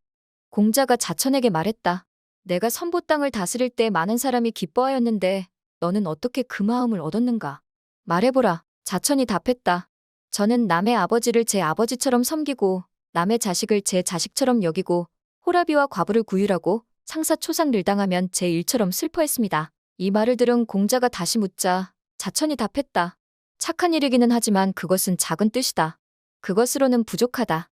공자가 자천에게 말했다. 내가 선보 땅을 다스릴 때 많은 사람이 기뻐하였는데 너는 어떻게 그 마음을 얻었는가? 말해보라. 자천이 답했다. 저는 남의 아버지를 제 아버지처럼 섬기고 남의 자식을 제 자식처럼 여기고 호라비와 과부를 구휼하고 상사초상을 당하면 제 일처럼 슬퍼했습니다. 이 말을 들은 공자가 다시 묻자 자천이 답했다. 착한 일이기는 하지만 그것은 작은 뜻이다. 그것으로는 부족하다.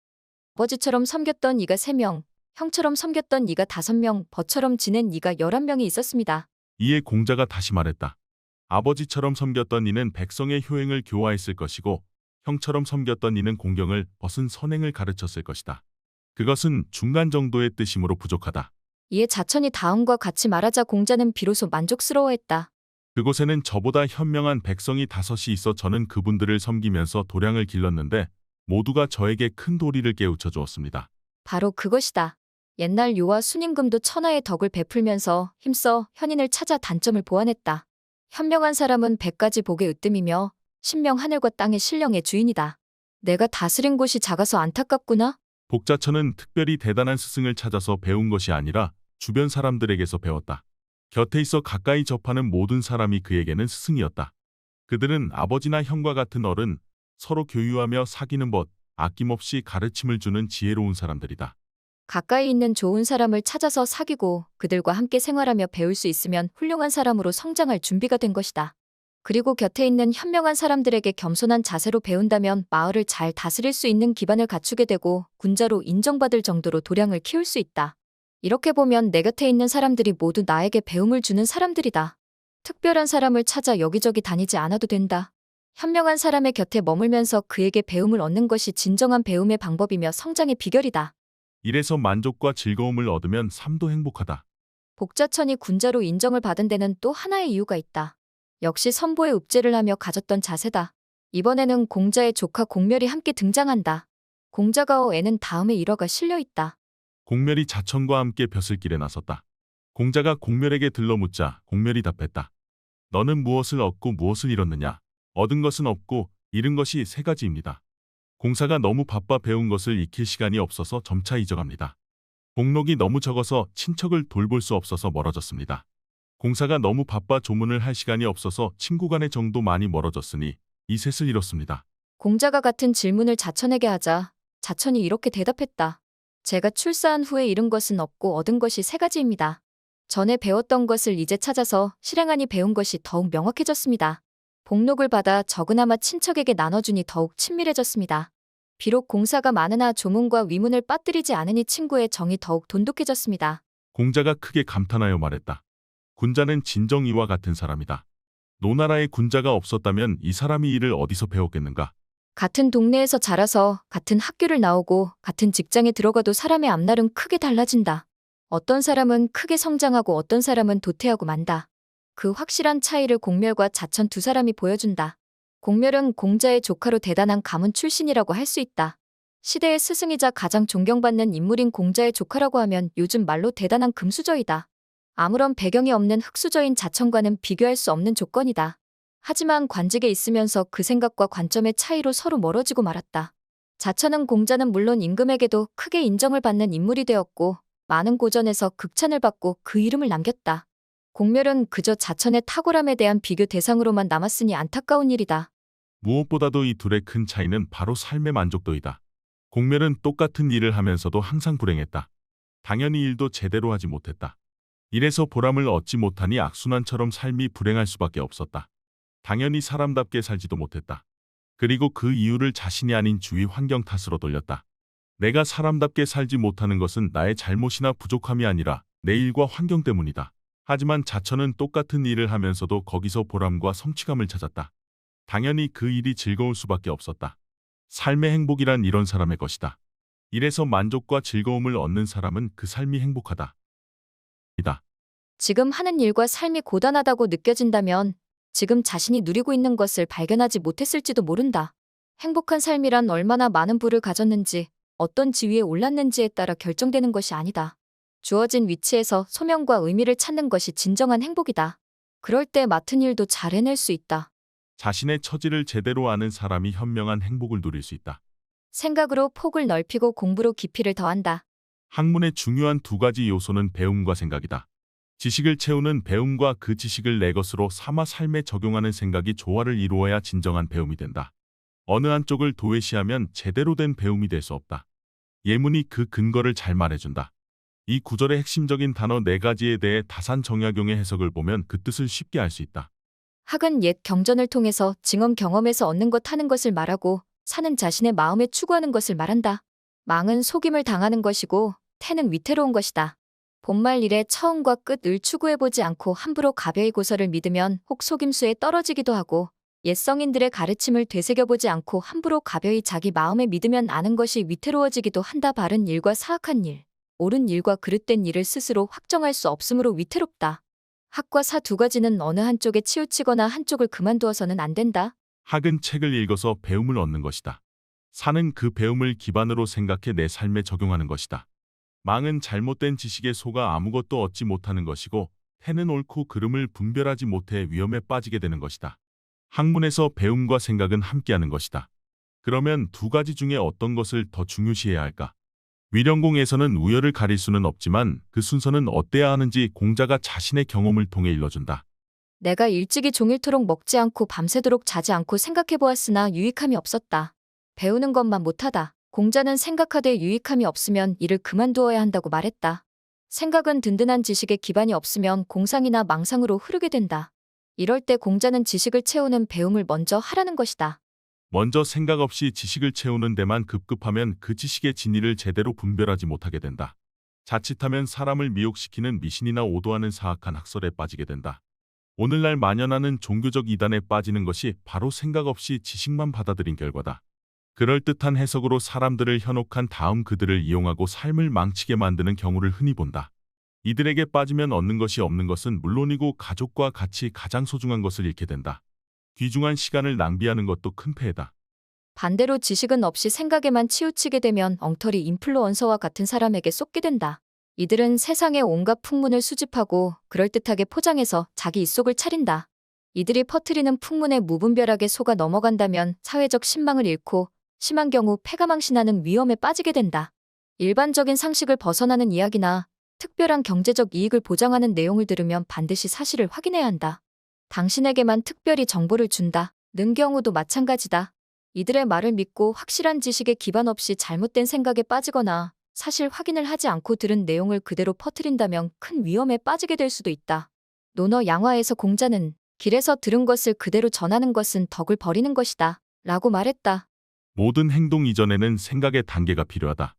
아버지처럼 섬겼던 이가 3명, 형처럼 섬겼던 이가 5명, 버처럼 지낸 이가 11명이 있었습니다. 이에 공자가 다시 말했다. 아버지처럼 섬겼던 이는 백성의 효행을 교화했을 것이고 형처럼 섬겼던 이는 공경을 벗은 선행을 가르쳤을 것이다. 그것은 중간 정도의 뜻이므로 부족하다. 이에 자천이 다음과 같이 말하자 공자는 비로소 만족스러워했다. 그곳에는 저보다 현명한 백성이 5이 있어 저는 그분들을 섬기면서 도량을 길렀는데 모두가 저에게 큰 도리를 깨우쳐 주었습니다. 바로 그것이다. 옛날 요와 순임금도 천하의 덕을 베풀면서 힘써 현인을 찾아 단점을 보완했다. 현명한 사람은 100가지 복의 으뜸이며 신명 하늘과 땅의 신령의 주인이다. 내가 다스린 곳이 작아서 안타깝구나. 복자천은 특별히 대단한 스승을 찾아서 배운 것이 아니라 주변 사람들에게서 배웠다. 곁에 있어 가까이 접하는 모든 사람이 그에게는 스승이었다. 그들은 아버지나 형과 같은 어른, 서로 교유하며 사귀는 법, 아낌없이 가르침을 주는 지혜로운 사람들이다. 가까이 있는 좋은 사람을 찾아서 사귀고 그들과 함께 생활하며 배울 수 있으면 훌륭한 사람으로 성장할 준비가 된 것이다. 그리고 곁에 있는 현명한 사람들에게 겸손한 자세로 배운다면 마을을 잘 다스릴 수 있는 기반을 갖추게 되고 군자로 인정받을 정도로 도량을 키울 수 있다. 이렇게 보면 내 곁에 있는 사람들이 모두 나에게 배움을 주는 사람들이다. 특별한 사람을 찾아 여기저기 다니지 않아도 된다. 현명한 사람의 곁에 머물면서 그에게 배움을 얻는 것이 진정한 배움의 방법이며 성장의 비결이다. 이래서 만족과 즐거움을 얻으면 삶도 행복하다. 복자천이 군자로 인정을 받은 데는 또 하나의 이유가 있다. 역시 선보의 읍제를 하며 가졌던 자세다. 이번에는 공자의 조카 공멸이 함께 등장한다. 공자가어에는 다음의 일화가 실려있다. 공멸이 자천과 함께 벼슬길에 나섰다. 공자가 공멸에게 들러묻자 공멸이 답했다. 너는 무엇을 얻고 무엇을 잃었느냐? 얻은 것은 없고 잃은 것이 3가지입니다. 공사가 너무 바빠 배운 것을 익힐 시간이 없어서 점차 잊어갑니다. 복록이 너무 적어서 친척을 돌볼 수 없어서 멀어졌습니다. 공사가 너무 바빠 조문을 할 시간이 없어서 친구 간의 정도 많이 멀어졌으니 이 셋을 잃었습니다. 공자가 같은 질문을 자천에게 하자 자천이 이렇게 대답했다. 제가 출사한 후에 잃은 것은 없고 얻은 것이 3가지입니다. 전에 배웠던 것을 이제 찾아서 실행하니 배운 것이 더욱 명확해졌습니다. 복록을 받아 적으나마 친척에게 나눠주니 더욱 친밀해졌습니다. 비록 공사가 많으나 조문과 위문을 빠뜨리지 않으니 친구의 정이 더욱 돈독해졌습니다. 공자가 크게 감탄하여 말했다. 군자는 진정 이와 같은 사람이다. 노나라에 군자가 없었다면 이 사람이 이를 어디서 배웠겠는가? 같은 동네에서 자라서 같은 학교를 나오고 같은 직장에 들어가도 사람의 앞날은 크게 달라진다. 어떤 사람은 크게 성장하고 어떤 사람은 도태하고 만다. 그 확실한 차이를 공멸과 자천 2사람이 보여준다. 공멸은 공자의 조카로 대단한 가문 출신이라고 할 수 있다. 시대의 스승이자 가장 존경받는 인물인 공자의 조카라고 하면 요즘 말로 대단한 금수저이다. 아무런 배경이 없는 흙수저인 자천과는 비교할 수 없는 조건이다. 하지만 관직에 있으면서 그 생각과 관점의 차이로 서로 멀어지고 말았다. 자천은 공자는 물론 임금에게도 크게 인정을 받는 인물이 되었고 많은 고전에서 극찬을 받고 그 이름을 남겼다. 공멸은 그저 자천의 탁월함에 대한 비교 대상으로만 남았으니 안타까운 일이다. 무엇보다도 이 둘의 큰 차이는 바로 삶의 만족도이다. 공멸은 똑같은 일을 하면서도 항상 불행했다. 당연히 일도 제대로 하지 못했다. 일에서 보람을 얻지 못하니 악순환처럼 삶이 불행할 수밖에 없었다. 당연히 사람답게 살지도 못했다. 그리고 그 이유를 자신이 아닌 주위 환경 탓으로 돌렸다. 내가 사람답게 살지 못하는 것은 나의 잘못이나 부족함이 아니라 내 일과 환경 때문이다. 하지만 자천은 똑같은 일을 하면서도 거기서 보람과 성취감을 찾았다. 당연히 그 일이 즐거울 수밖에 없었다. 삶의 행복이란 이런 사람의 것이다. 일에서 만족과 즐거움을 얻는 사람은 그 삶이 행복하다. 지금 하는 일과 삶이 고단하다고 느껴진다면 지금 자신이 누리고 있는 것을 발견하지 못했을지도 모른다. 행복한 삶이란 얼마나 많은 부를 가졌는지, 어떤 지위에 올랐는지에 따라 결정되는 것이 아니다. 주어진 위치에서 소명과 의미를 찾는 것이 진정한 행복이다. 그럴 때 맡은 일도 잘 해낼 수 있다. 자신의 처지를 제대로 아는 사람이 현명한 행복을 누릴 수 있다. 생각으로 폭을 넓히고 공부로 깊이를 더한다. 학문의 중요한 2가지 요소는 배움과 생각이다. 지식을 채우는 배움과 그 지식을 내 것으로 삼아 삶에 적용하는 생각이 조화를 이루어야 진정한 배움이 된다. 어느 한쪽을 도외시하면 제대로 된 배움이 될 수 없다. 예문이 그 근거를 잘 말해준다. 이 구절의 핵심적인 단어 4가지에 대해 다산정약용의 해석을 보면 그 뜻을 쉽게 알 수 있다. 학은 옛 경전을 통해서 징언 경험에서 얻는 것 하는 것을 말하고 사는 자신의 마음에 추구하는 것을 말한다. 망은 속임을 당하는 것이고 태는 위태로운 것이다. 본말 일의 처음과 끝을 추구해보지 않고 함부로 가벼이 고서를 믿으면 혹 속임수에 떨어지기도 하고 옛 성인들의 가르침을 되새겨보지 않고 함부로 가벼이 자기 마음에 믿으면 아는 것이 위태로워지기도 한다. 바른 일과 사악한 일, 옳은 일과 그릇된 일을 스스로 확정할 수 없으므로 위태롭다. 학과 사 두 가지는 어느 한쪽에 치우치거나 한쪽을 그만두어서는 안 된다. 학은 책을 읽어서 배움을 얻는 것이다. 사는 그 배움을 기반으로 생각해 내 삶에 적용하는 것이다. 망은 잘못된 지식에 속아 아무것도 얻지 못하는 것이고 태는 옳고 그름을 분별하지 못해 위험에 빠지게 되는 것이다. 학문에서 배움과 생각은 함께하는 것이다. 그러면 두 가지 중에 어떤 것을 더 중요시해야 할까? 위령공에서는 우열을 가릴 수는 없지만 그 순서는 어때야 하는지 공자가 자신의 경험을 통해 일러준다. 내가 일찍이 종일토록 먹지 않고 밤새도록 자지 않고 생각해보았으나 유익함이 없었다. 배우는 것만 못하다. 공자는 생각하되 유익함이 없으면 일을 그만두어야 한다고 말했다. 생각은 든든한 지식에 기반이 없으면 공상이나 망상으로 흐르게 된다. 이럴 때 공자는 지식을 채우는 배움을 먼저 하라는 것이다. 먼저 생각 없이 지식을 채우는 데만 급급하면 그 지식의 진위를 제대로 분별하지 못하게 된다. 자칫하면 사람을 미혹시키는 미신이나 오도하는 사악한 학설에 빠지게 된다. 오늘날 만연하는 종교적 이단에 빠지는 것이 바로 생각 없이 지식만 받아들인 결과다. 그럴듯한 해석으로 사람들을 현혹한 다음 그들을 이용하고 삶을 망치게 만드는 경우를 흔히 본다. 이들에게 빠지면 얻는 것이 없는 것은 물론이고 가족과 같이 가장 소중한 것을 잃게 된다. 귀중한 시간을 낭비하는 것도 큰 폐해다. 반대로 지식은 없이 생각에만 치우치게 되면 엉터리 인플루언서와 같은 사람에게 쏟게 된다. 이들은 세상의 온갖 풍문을 수집하고 그럴듯하게 포장해서 자기 입속을 차린다. 이들이 퍼뜨리는 풍문에 무분별하게 속아 넘어간다면 사회적 신망을 잃고 심한 경우 패가망신하는 위험에 빠지게 된다. 일반적인 상식을 벗어나는 이야기나 특별한 경제적 이익을 보장하는 내용을 들으면 반드시 사실을 확인해야 한다. 당신에게만 특별히 정보를 준다. 는 경우도 마찬가지다. 이들의 말을 믿고 확실한 지식에 기반 없이 잘못된 생각에 빠지거나 사실 확인을 하지 않고 들은 내용을 그대로 퍼뜨린다면 큰 위험에 빠지게 될 수도 있다. 논어 양화에서 공자는 길에서 들은 것을 그대로 전하는 것은 덕을 버리는 것이다. 라고 말했다. 모든 행동 이전에는 생각의 단계가 필요하다.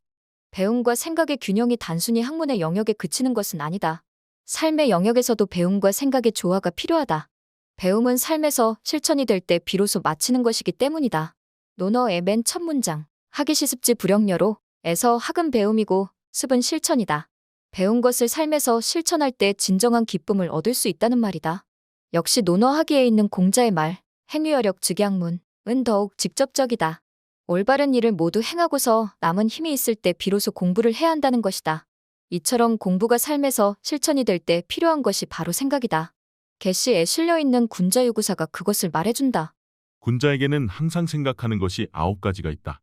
배움과 생각의 균형이 단순히 학문의 영역에 그치는 것은 아니다. 삶의 영역에서도 배움과 생각의 조화가 필요하다. 배움은 삶에서 실천이 될 때 비로소 마치는 것이기 때문이다. 논어의 맨 첫 문장, 학이 시습지 불영여로 에서 학은 배움이고 습은 실천이다. 배운 것을 삶에서 실천할 때 진정한 기쁨을 얻을 수 있다는 말이다. 역시 논어하기에 있는 공자의 말, 행위어력 즉양문은 더욱 직접적이다. 올바른 일을 모두 행하고서 남은 힘이 있을 때 비로소 공부를 해야 한다는 것이다. 이처럼 공부가 삶에서 실천이 될 때 필요한 것이 바로 생각이다. 계시에 실려있는 군자유구사가 그것을 말해준다. 군자에게는 항상 생각하는 것이 9가지가 있다.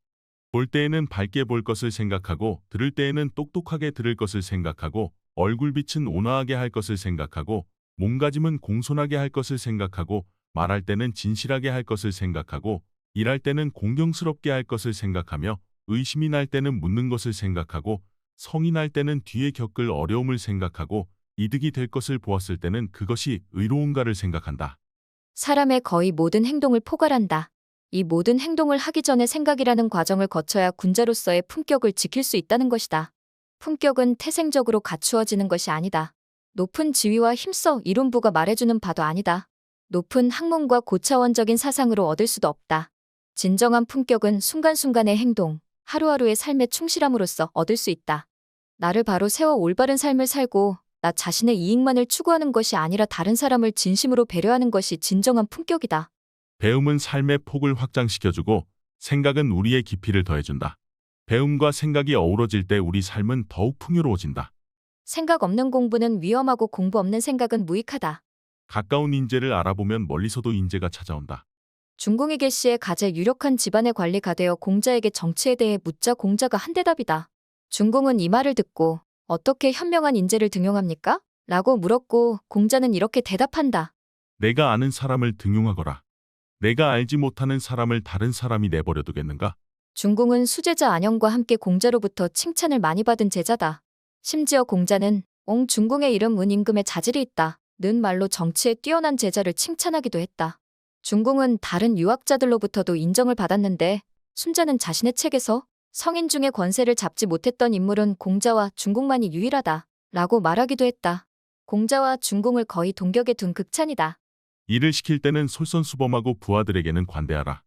볼 때에는 밝게 볼 것을 생각하고 들을 때에는 똑똑하게 들을 것을 생각하고 얼굴빛은 온화하게 할 것을 생각하고 몸가짐은 공손하게 할 것을 생각하고 말할 때는 진실하게 할 것을 생각하고 일할 때는 공경스럽게 할 것을 생각하며 의심이 날 때는 묻는 것을 생각하고 성이 날 때는 뒤에 겪을 어려움을 생각하고 이득이 될 것을 보았을 때는 그것이 의로운가를 생각한다. 사람의 거의 모든 행동을 포괄한다. 이 모든 행동을 하기 전에 생각이라는 과정을 거쳐야 군자로서의 품격을 지킬 수 있다는 것이다. 품격은 태생적으로 갖추어지는 것이 아니다. 높은 지위와 힘써 이론부가 말해주는 바도 아니다. 높은 학문과 고차원적인 사상으로 얻을 수도 없다. 진정한 품격은 순간순간의 행동, 하루하루의 삶에 충실함으로써 얻을 수 있다. 나를 바로 세워 올바른 삶을 살고 나 자신의 이익만을 추구하는 것이 아니라 다른 사람을 진심으로 배려하는 것이 진정한 품격이다. 배움은 삶의 폭을 확장시켜주고 생각은 우리의 깊이를 더해준다. 배움과 생각이 어우러질 때 우리 삶은 더욱 풍요로워진다. 생각 없는 공부는 위험하고 공부 없는 생각은 무익하다. 가까운 인재를 알아보면 멀리서도 인재가 찾아온다. 중공이 개씨의 가재 유력한 집안의 관리가 되어 공자에게 정치에 대해 묻자 공자가 한 대답이다. 중공은 이 말을 듣고 어떻게 현명한 인재를 등용합니까? 라고 물었고 공자는 이렇게 대답한다. 내가 아는 사람을 등용하거라. 내가 알지 못하는 사람을 다른 사람이 내버려 두겠는가? 중공은 수제자 안영과 함께 공자로부터 칭찬을 많이 받은 제자다. 심지어 공자는 옹 중공의 이름 은 임금에 자질이 있다. 는 말로 정치에 뛰어난 제자를 칭찬하기도 했다. 중궁은 다른 유학자들로부터도 인정을 받았는데 순자는 자신의 책에서 성인 중에 권세를 잡지 못했던 인물은 공자와 중궁만이 유일하다 라고 말하기도 했다. 공자와 중궁을 거의 동격에 둔 극찬이다. 일을 시킬 때는 솔선수범하고 부하들에게는 관대하라.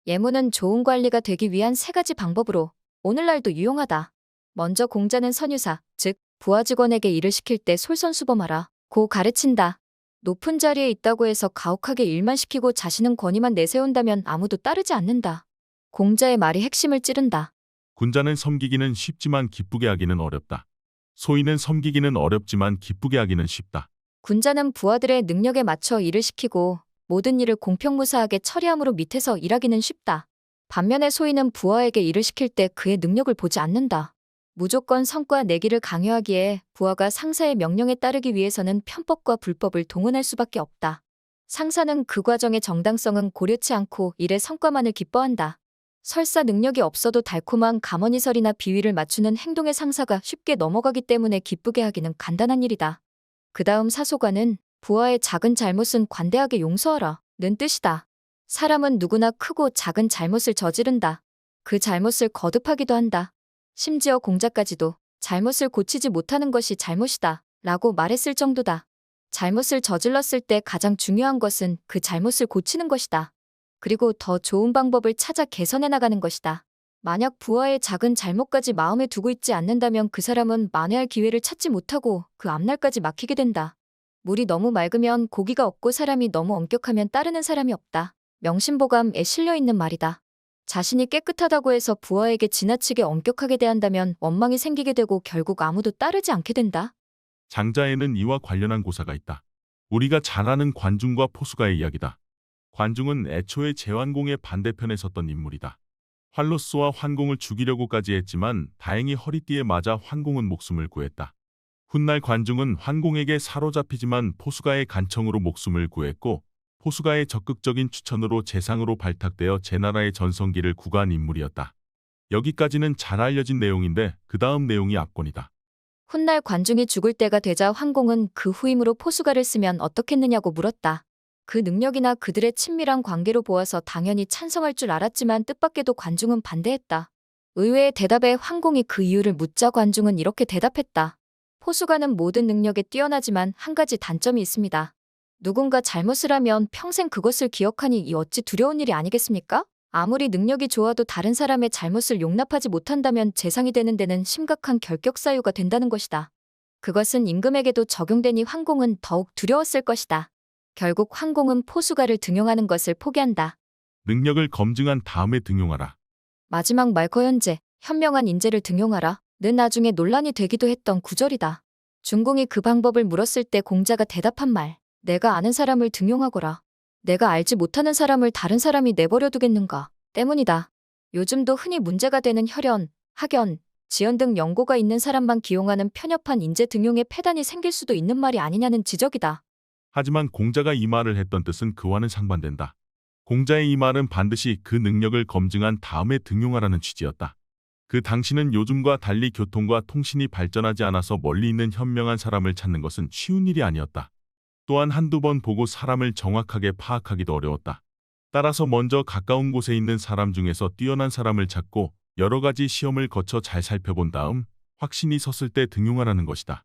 예문은 좋은 관리가 되기 위한 세 가지 방법으로 오늘날도 유용하다. 먼저 공자는 선유사, 즉 부하 직원에게 일을 시킬 때 솔선수범하라 고 가르친다. 높은 자리에 있다고 해서 가혹하게 일만 시키고 자신은 권위만 내세운다면 아무도 따르지 않는다. 공자의 말이 핵심을 찌른다. 군자는 섬기기는 쉽지만 기쁘게 하기는 어렵다. 소인은 섬기기는 어렵지만 기쁘게 하기는 쉽다. 군자는 부하들의 능력에 맞춰 일을 시키고 모든 일을 공평무사하게 처리함으로 밑에서 일하기는 쉽다. 반면에 소인은 부하에게 일을 시킬 때 그의 능력을 보지 않는다. 무조건 성과 내기를 강요하기에 부하가 상사의 명령에 따르기 위해서는 편법과 불법을 동원할 수밖에 없다. 상사는 그 과정의 정당성은 고려치 않고 일의 성과만을 기뻐한다. 설사 능력이 없어도 달콤한 가머니설이나 비위를 맞추는 행동의 상사가 쉽게 넘어가기 때문에 기쁘게 하기는 간단한 일이다. 그 다음 사소가는 부하의 작은 잘못은 관대하게 용서하라 는 뜻이다. 사람은 누구나 크고 작은 잘못을 저지른다. 그 잘못을 거듭하기도 한다. 심지어 공자까지도 잘못을 고치지 못하는 것이 잘못이다 라고 말했을 정도다. 잘못을 저질렀을 때 가장 중요한 것은 그 잘못을 고치는 것이다. 그리고 더 좋은 방법을 찾아 개선해 나가는 것이다. 만약 부하의 작은 잘못까지 마음에 두고 있지 않는다면 그 사람은 만회할 기회를 찾지 못하고 그 앞날까지 막히게 된다. 물이 너무 맑으면 고기가 없고 사람이 너무 엄격하면 따르는 사람이 없다. 명심보감에 실려있는 말이다. 자신이 깨끗하다고 해서 부하에게 지나치게 엄격하게 대한다면 원망이 생기게 되고 결국 아무도 따르지 않게 된다. 장자에는 이와 관련한 고사가 있다. 우리가 잘 아는 관중과 포수가의 이야기다. 관중은 애초에 제환공의 반대편에 섰던 인물이다. 활로 쏘아 환공을 죽이려고까지 했지만 다행히 허리띠에 맞아 환공은 목숨을 구했다. 훗날 관중은 환공에게 사로잡히지만 포수가의 간청으로 목숨을 구했고 포수가의 적극적인 추천으로 재상으로 발탁되어 제나라의 전성기를 구가한 인물이었다. 여기까지는 잘 알려진 내용인데 그 다음 내용이 압권이다. 훗날 관중이 죽을 때가 되자 환공은 그 후임으로 포수가를 쓰면 어떻겠느냐고 물었다. 그 능력이나 그들의 친밀한 관계로 보아서 당연히 찬성할 줄 알았지만 뜻밖에도 관중은 반대했다. 의외의 대답에 환공이 그 이유를 묻자 관중은 이렇게 대답했다. 포수가는 모든 능력에 뛰어나지만 한 가지 단점이 있습니다. 누군가 잘못을 하면 평생 그것을 기억하니 이 어찌 두려운 일이 아니겠습니까? 아무리 능력이 좋아도 다른 사람의 잘못을 용납하지 못한다면 재상이 되는 데는 심각한 결격 사유가 된다는 것이다. 그것은 임금에게도 적용되니 환공은 더욱 두려웠을 것이다. 결국 환공은 포수가를 등용하는 것을 포기한다. 능력을 검증한 다음에 등용하라. 마지막 말 거현재, 현명한 인재를 등용하라. 는 나중에 논란이 되기도 했던 구절이다. 중궁이 그 방법을 물었을 때 공자가 대답한 말, 내가 아는 사람을 등용하거라. 내가 알지 못하는 사람을 다른 사람이 내버려 두겠는가 때문이다. 요즘도 흔히 문제가 되는 혈연, 학연, 지연 등 연고가 있는 사람만 기용하는 편협한 인재 등용에 폐단이 생길 수도 있는 말이 아니냐는 지적이다. 하지만 공자가 이 말을 했던 뜻은 그와는 상반된다. 공자의 이 말은 반드시 그 능력을 검증한 다음에 등용하라는 취지였다. 그 당시는 요즘과 달리 교통과 통신이 발전하지 않아서 멀리 있는 현명한 사람을 찾는 것은 쉬운 일이 아니었다. 또한 한두 번 보고 사람을 정확하게 파악하기도 어려웠다. 따라서 먼저 가까운 곳에 있는 사람 중에서 뛰어난 사람을 찾고 여러 가지 시험을 거쳐 잘 살펴본 다음 확신이 섰을 때 등용하라는 것이다.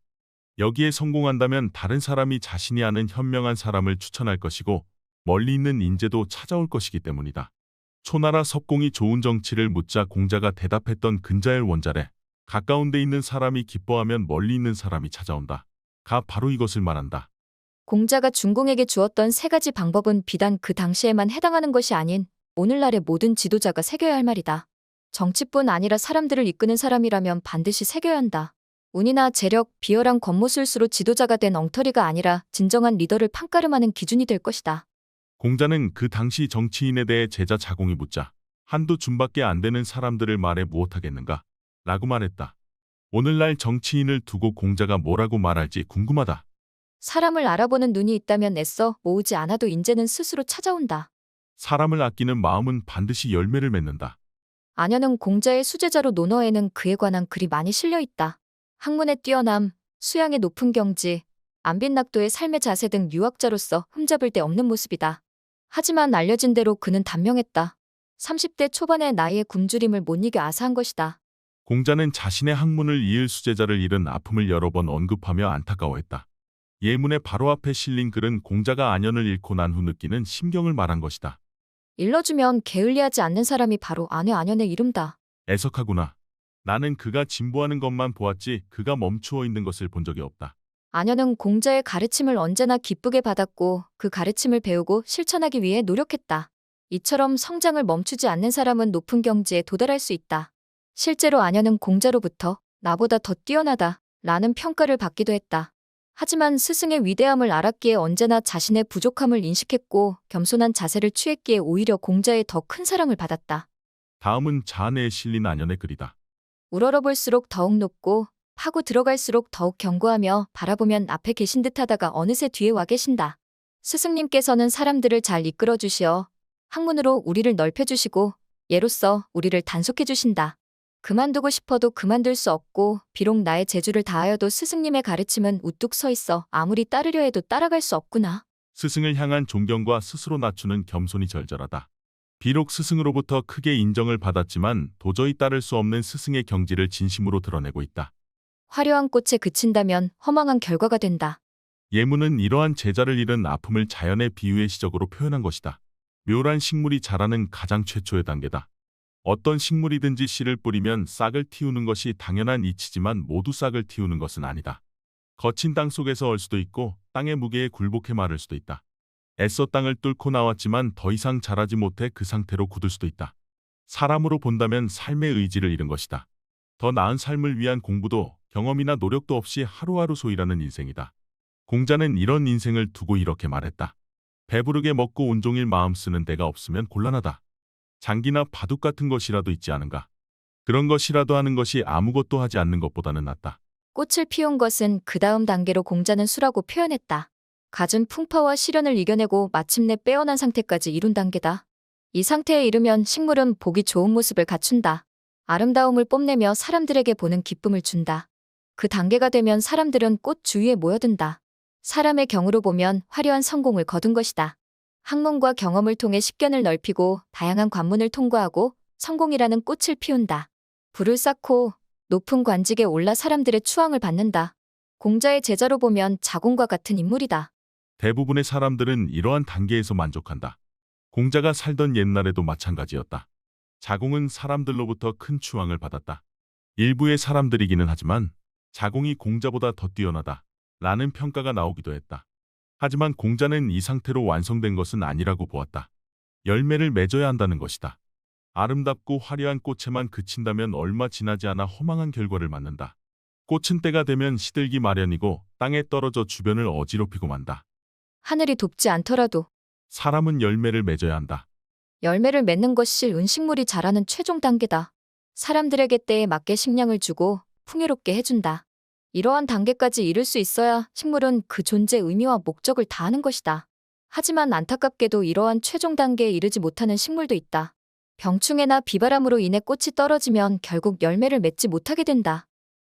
여기에 성공한다면 다른 사람이 자신이 아는 현명한 사람을 추천할 것이고 멀리 있는 인재도 찾아올 것이기 때문이다. 초나라 석공이 좋은 정치를 묻자 공자가 대답했던 근자열 원자래. 가까운 데 있는 사람이 기뻐하면 멀리 있는 사람이 찾아온다. 가 바로 이것을 말한다. 공자가 중궁에게 주었던 세 가지 방법은 비단 그 당시에만 해당하는 것이 아닌 오늘날의 모든 지도자가 새겨야 할 말이다. 정치뿐 아니라 사람들을 이끄는 사람이라면 반드시 새겨야 한다. 운이나 재력, 비열한 겉모술수로 지도자가 된 엉터리가 아니라 진정한 리더를 판가름하는 기준이 될 것이다. 공자는 그 당시 정치인에 대해 제자 자공이 묻자 한두 줌밖에 안 되는 사람들을 말해 무엇하겠는가? 라고 말했다. 오늘날 정치인을 두고 공자가 뭐라고 말할지 궁금하다. 사람을 알아보는 눈이 있다면 애써 모으지 않아도 인재는 스스로 찾아온다. 사람을 아끼는 마음은 반드시 열매를 맺는다. 안여는 공자의 수제자로 논어에는 그에 관한 글이 많이 실려 있다. 학문의 뛰어남, 수양의 높은 경지, 안빈낙도의 삶의 자세 등 유학자로서 흠잡을 데 없는 모습이다. 하지만 알려진 대로 그는 단명했다. 30대 초반의 나이에 굶주림을 못 이겨 아사한 것이다. 공자는 자신의 학문을 이을 수제자를 잃은 아픔을 여러 번 언급하며 안타까워했다. 예문의 바로 앞에 실린 글은 공자가 안연을 잃고 난 후 느끼는 심경을 말한 것이다. 일러주면 게을리하지 않는 사람이 바로 아내 안연의 이름다. 애석하구나. 나는 그가 진보하는 것만 보았지 그가 멈추어 있는 것을 본 적이 없다. 안연은 공자의 가르침을 언제나 기쁘게 받았고 그 가르침을 배우고 실천하기 위해 노력했다. 이처럼 성장을 멈추지 않는 사람은 높은 경지에 도달할 수 있다. 실제로 안연은 공자로부터 나보다 더 뛰어나다 라는 평가를 받기도 했다. 하지만 스승의 위대함을 알았기에 언제나 자신의 부족함을 인식했고 겸손한 자세를 취했기에 오히려 공자의 더 큰 사랑을 받았다. 다음은 자아내에 실린 안연의 글이다. 우러러볼수록 더욱 높고 파고 들어갈수록 더욱 견고하며 바라보면 앞에 계신 듯하다가 어느새 뒤에 와 계신다. 스승님께서는 사람들을 잘 이끌어 주시어 학문으로 우리를 넓혀주시고 예로써 우리를 단속해 주신다. 그만두고 싶어도 그만둘 수 없고 비록 나의 재주를 다하여도 스승님의 가르침은 우뚝 서 있어 아무리 따르려 해도 따라갈 수 없구나. 스승을 향한 존경과 스스로 낮추는 겸손이 절절하다. 비록 스승으로부터 크게 인정을 받았지만 도저히 따를 수 없는 스승의 경지를 진심으로 드러내고 있다. 화려한 꽃에 그친다면 허망한 결과가 된다. 예문은 이러한 제자를 잃은 아픔을 자연의 비유의 시적으로 표현한 것이다. 묘란 식물이 자라는 가장 최초의 단계다. 어떤 식물이든지 씨를 뿌리면 싹을 틔우는 것이 당연한 이치지만 모두 싹을 틔우는 것은 아니다. 거친 땅 속에서 얼 수도 있고 땅의 무게에 굴복해 마를 수도 있다. 애써 땅을 뚫고 나왔지만 더 이상 자라지 못해 그 상태로 굳을 수도 있다. 사람으로 본다면 삶의 의지를 잃은 것이다. 더 나은 삶을 위한 공부도 경험이나 노력도 없이 하루하루 소일하는 인생이다. 공자는 이런 인생을 두고 이렇게 말했다. 배부르게 먹고 온종일 마음 쓰는 데가 없으면 곤란하다. 장기나 바둑 같은 것이라도 있지 않은가. 그런 것이라도 하는 것이 아무것도 하지 않는 것보다는 낫다. 꽃을 피운 것은 그 다음 단계로 공자는 수라고 표현했다. 갖은 풍파와 시련을 이겨내고 마침내 빼어난 상태까지 이룬 단계다. 이 상태에 이르면 식물은 보기 좋은 모습을 갖춘다. 아름다움을 뽐내며 사람들에게 보는 기쁨을 준다. 그 단계가 되면 사람들은 꽃 주위에 모여든다. 사람의 경우로 보면 화려한 성공을 거둔 것이다. 학문과 경험을 통해 식견을 넓히고 다양한 관문을 통과하고 성공이라는 꽃을 피운다. 불을 쌓고 높은 관직에 올라 사람들의 추앙을 받는다. 공자의 제자로 보면 자공과 같은 인물이다. 대부분의 사람들은 이러한 단계에서 만족한다. 공자가 살던 옛날에도 마찬가지였다. 자공은 사람들로부터 큰 추앙을 받았다. 일부의 사람들이기는 하지만 자공이 공자보다 더 뛰어나다 라는 평가가 나오기도 했다. 하지만 공자는 이 상태로 완성된 것은 아니라고 보았다. 열매를 맺어야 한다는 것이다. 아름답고 화려한 꽃에만 그친다면 얼마 지나지 않아 허망한 결과를 맞는다. 꽃은 때가 되면 시들기 마련이고 땅에 떨어져 주변을 어지럽히고 만다. 하늘이 돕지 않더라도 사람은 열매를 맺어야 한다. 열매를 맺는 것이 은식물이 자라는 최종 단계다. 사람들에게 때에 맞게 식량을 주고 풍요롭게 해준다. 이러한 단계까지 이룰 수 있어야 식물은 그 존재의 의미와 목적을 다하는 것이다. 하지만 안타깝게도 이러한 최종 단계에 이르지 못하는 식물도 있다. 병충해나 비바람으로 인해 꽃이 떨어지면 결국 열매를 맺지 못하게 된다.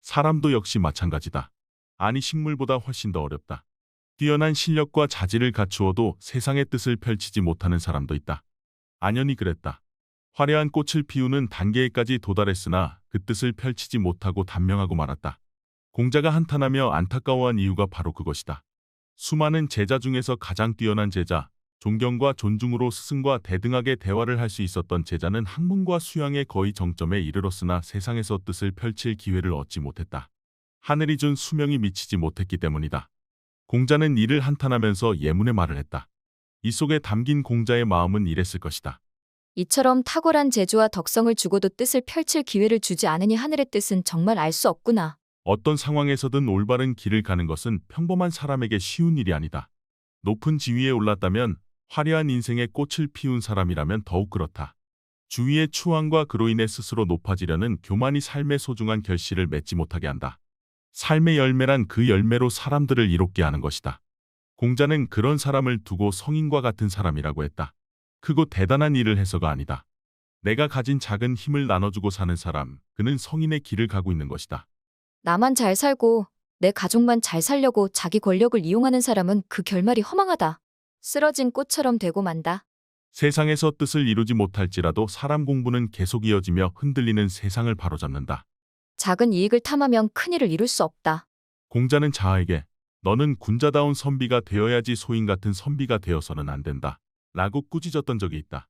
사람도 역시 마찬가지다. 아니 식물보다 훨씬 더 어렵다. 뛰어난 실력과 자질을 갖추어도 세상의 뜻을 펼치지 못하는 사람도 있다. 안연이 그랬다. 화려한 꽃을 피우는 단계에까지 도달했으나 그 뜻을 펼치지 못하고 단명하고 말았다. 공자가 한탄하며 안타까워한 이유가 바로 그것이다. 수많은 제자 중에서 가장 뛰어난 제자, 존경과 존중으로 스승과 대등하게 대화를 할 수 있었던 제자는 학문과 수양의 거의 정점에 이르렀으나 세상에서 뜻을 펼칠 기회를 얻지 못했다. 하늘이 준 수명이 미치지 못했기 때문이다. 공자는 이를 한탄하면서 예문의 말을 했다. 이 속에 담긴 공자의 마음은 이랬을 것이다. 이처럼 탁월한 재주와 덕성을 주고도 뜻을 펼칠 기회를 주지 않으니 하늘의 뜻은 정말 알 수 없구나. 어떤 상황에서든 올바른 길을 가는 것은 평범한 사람에게 쉬운 일이 아니다. 높은 지위에 올랐다면 화려한 인생의 꽃을 피운 사람이라면 더욱 그렇다. 주위의 추앙과 그로 인해 스스로 높아지려는 교만이 삶의 소중한 결실을 맺지 못하게 한다. 삶의 열매란 그 열매로 사람들을 이롭게 하는 것이다. 공자는 그런 사람을 두고 성인과 같은 사람이라고 했다. 크고 대단한 일을 해서가 아니다. 내가 가진 작은 힘을 나눠주고 사는 사람, 그는 성인의 길을 가고 있는 것이다. 나만 잘 살고 내 가족만 잘 살려고 자기 권력을 이용하는 사람은 그 결말이 허망하다. 쓰러진 꽃처럼 되고 만다. 세상에서 뜻을 이루지 못할지라도 사람 공부는 계속 이어지며 흔들리는 세상을 바로잡는다. 작은 이익을 탐하면 큰일을 이룰 수 없다. 공자는 자아에게 너는 군자다운 선비가 되어야지 소인 같은 선비가 되어서는 안 된다. 라고 꾸짖었던 적이 있다.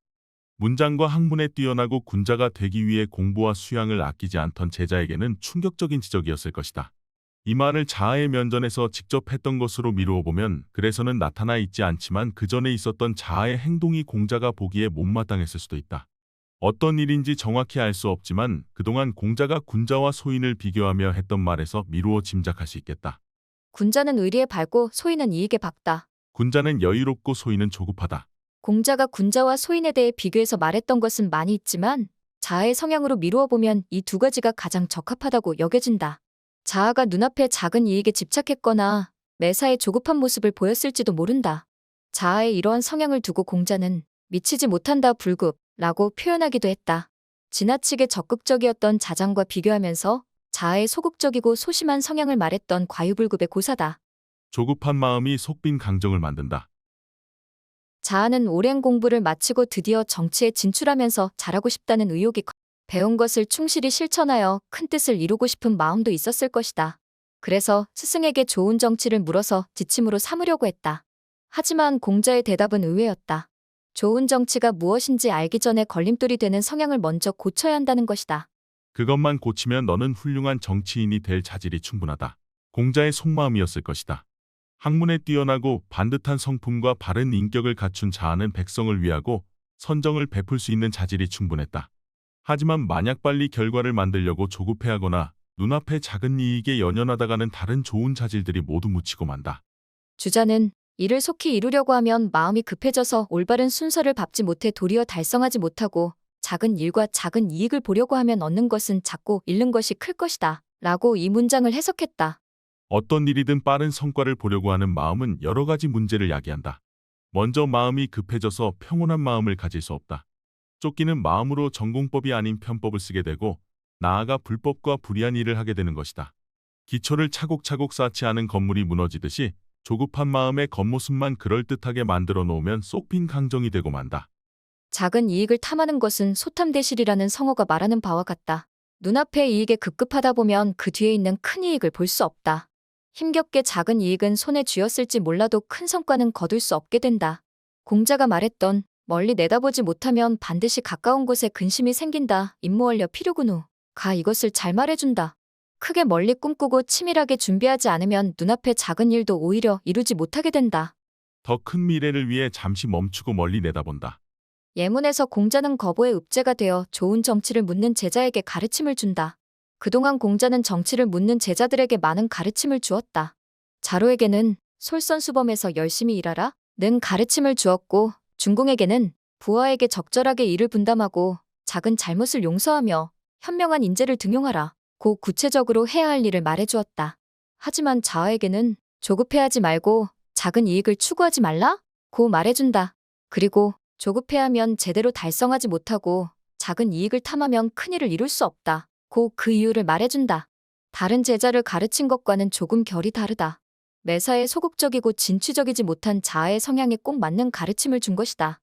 문장과 학문에 뛰어나고 군자가 되기 위해 공부와 수양을 아끼지 않던 제자에게는 충격적인 지적이었을 것이다. 이 말을 자아의 면전에서 직접 했던 것으로 미루어 보면 그래서는 나타나 있지 않지만 그 전에 있었던 자아의 행동이 공자가 보기에 못마땅했을 수도 있다. 어떤 일인지 정확히 알 수 없지만 그동안 공자가 군자와 소인을 비교하며 했던 말에서 미루어 짐작할 수 있겠다. 군자는 의리에 밝고 소인은 이익에 박다. 군자는 여유롭고 소인은 조급하다. 공자가 군자와 소인에 대해 비교해서 말했던 것은 많이 있지만 자아의 성향으로 미루어 보면 이 두 가지가 가장 적합하다고 여겨진다. 자아가 눈앞의 작은 이익에 집착했거나 매사에 조급한 모습을 보였을지도 모른다. 자아의 이러한 성향을 두고 공자는 미치지 못한다 불급라고 표현하기도 했다. 지나치게 적극적이었던 자장과 비교하면서 자아의 소극적이고 소심한 성향을 말했던 과유불급의 고사다. 조급한 마음이 속빈 강정을 만든다. 자아는 오랜 공부를 마치고 드디어 정치에 진출하면서 잘하고 싶다는 의욕이 배운 것을 충실히 실천하여 큰 뜻을 이루고 싶은 마음도 있었을 것이다. 그래서 스승에게 좋은 정치를 물어서 지침으로 삼으려고 했다. 하지만 공자의 대답은 의외였다. 좋은 정치가 무엇인지 알기 전에 걸림돌이 되는 성향을 먼저 고쳐야 한다는 것이다. 그것만 고치면 너는 훌륭한 정치인이 될 자질이 충분하다. 공자의 속마음이었을 것이다. 학문에 뛰어나고 반듯한 성품과 바른 인격을 갖춘 자아는 백성을 위하고 선정을 베풀 수 있는 자질이 충분했다. 하지만 만약 빨리 결과를 만들려고 조급해하거나 눈앞의 작은 이익에 연연하다가는 다른 좋은 자질들이 모두 묻히고 만다. 주자는 일을 속히 이루려고 하면 마음이 급해져서 올바른 순서를 밟지 못해 도리어 달성하지 못하고 작은 일과 작은 이익을 보려고 하면 얻는 것은 작고 잃는 것이 클 것이다. 라고 이 문장을 해석했다. 어떤 일이든 빠른 성과를 보려고 하는 마음은 여러 가지 문제를 야기한다. 먼저 마음이 급해져서 평온한 마음을 가질 수 없다. 쫓기는 마음으로 전공법이 아닌 편법을 쓰게 되고 나아가 불법과 불의한 일을 하게 되는 것이다. 기초를 차곡차곡 쌓지 않은 건물이 무너지듯이 조급한 마음의 겉모습만 그럴듯하게 만들어 놓으면 쏙빈 강정이 되고 만다. 작은 이익을 탐하는 것은 소탐대실이라는 성어가 말하는 바와 같다. 눈앞의 이익에 급급하다 보면 그 뒤에 있는 큰 이익을 볼 수 없다. 힘겹게 작은 이익은 손에 쥐었을지 몰라도 큰 성과는 거둘 수 없게 된다. 공자가 말했던 멀리 내다보지 못하면 반드시 가까운 곳에 근심이 생긴다. 임무원려 필요군우. 가 이것을 잘 말해준다. 크게 멀리 꿈꾸고 치밀하게 준비하지 않으면 눈앞의 작은 일도 오히려 이루지 못하게 된다. 더 큰 미래를 위해 잠시 멈추고 멀리 내다본다. 예문에서 공자는 거보의 읍제가 되어 좋은 정치를 묻는 제자에게 가르침을 준다. 그동안 공자는 정치를 묻는 제자들에게 많은 가르침을 주었다. 자로에게는 솔선수범해서 열심히 일하라 는 가르침을 주었고 중공에게는 부하에게 적절하게 일을 분담하고 작은 잘못을 용서하며 현명한 인재를 등용하라 고 구체적으로 해야 할 일을 말해주었다. 하지만 자아에게는 조급해하지 말고 작은 이익을 추구하지 말라 고 말해준다. 그리고 조급해하면 제대로 달성하지 못하고 작은 이익을 탐하면 큰일을 이룰 수 없다. 고 그 이유를 말해준다. 다른 제자를 가르친 것과는 조금 결이 다르다. 매사에 소극적이고 진취적이지 못한 자아의 성향에 꼭 맞는 가르침을 준 것이다.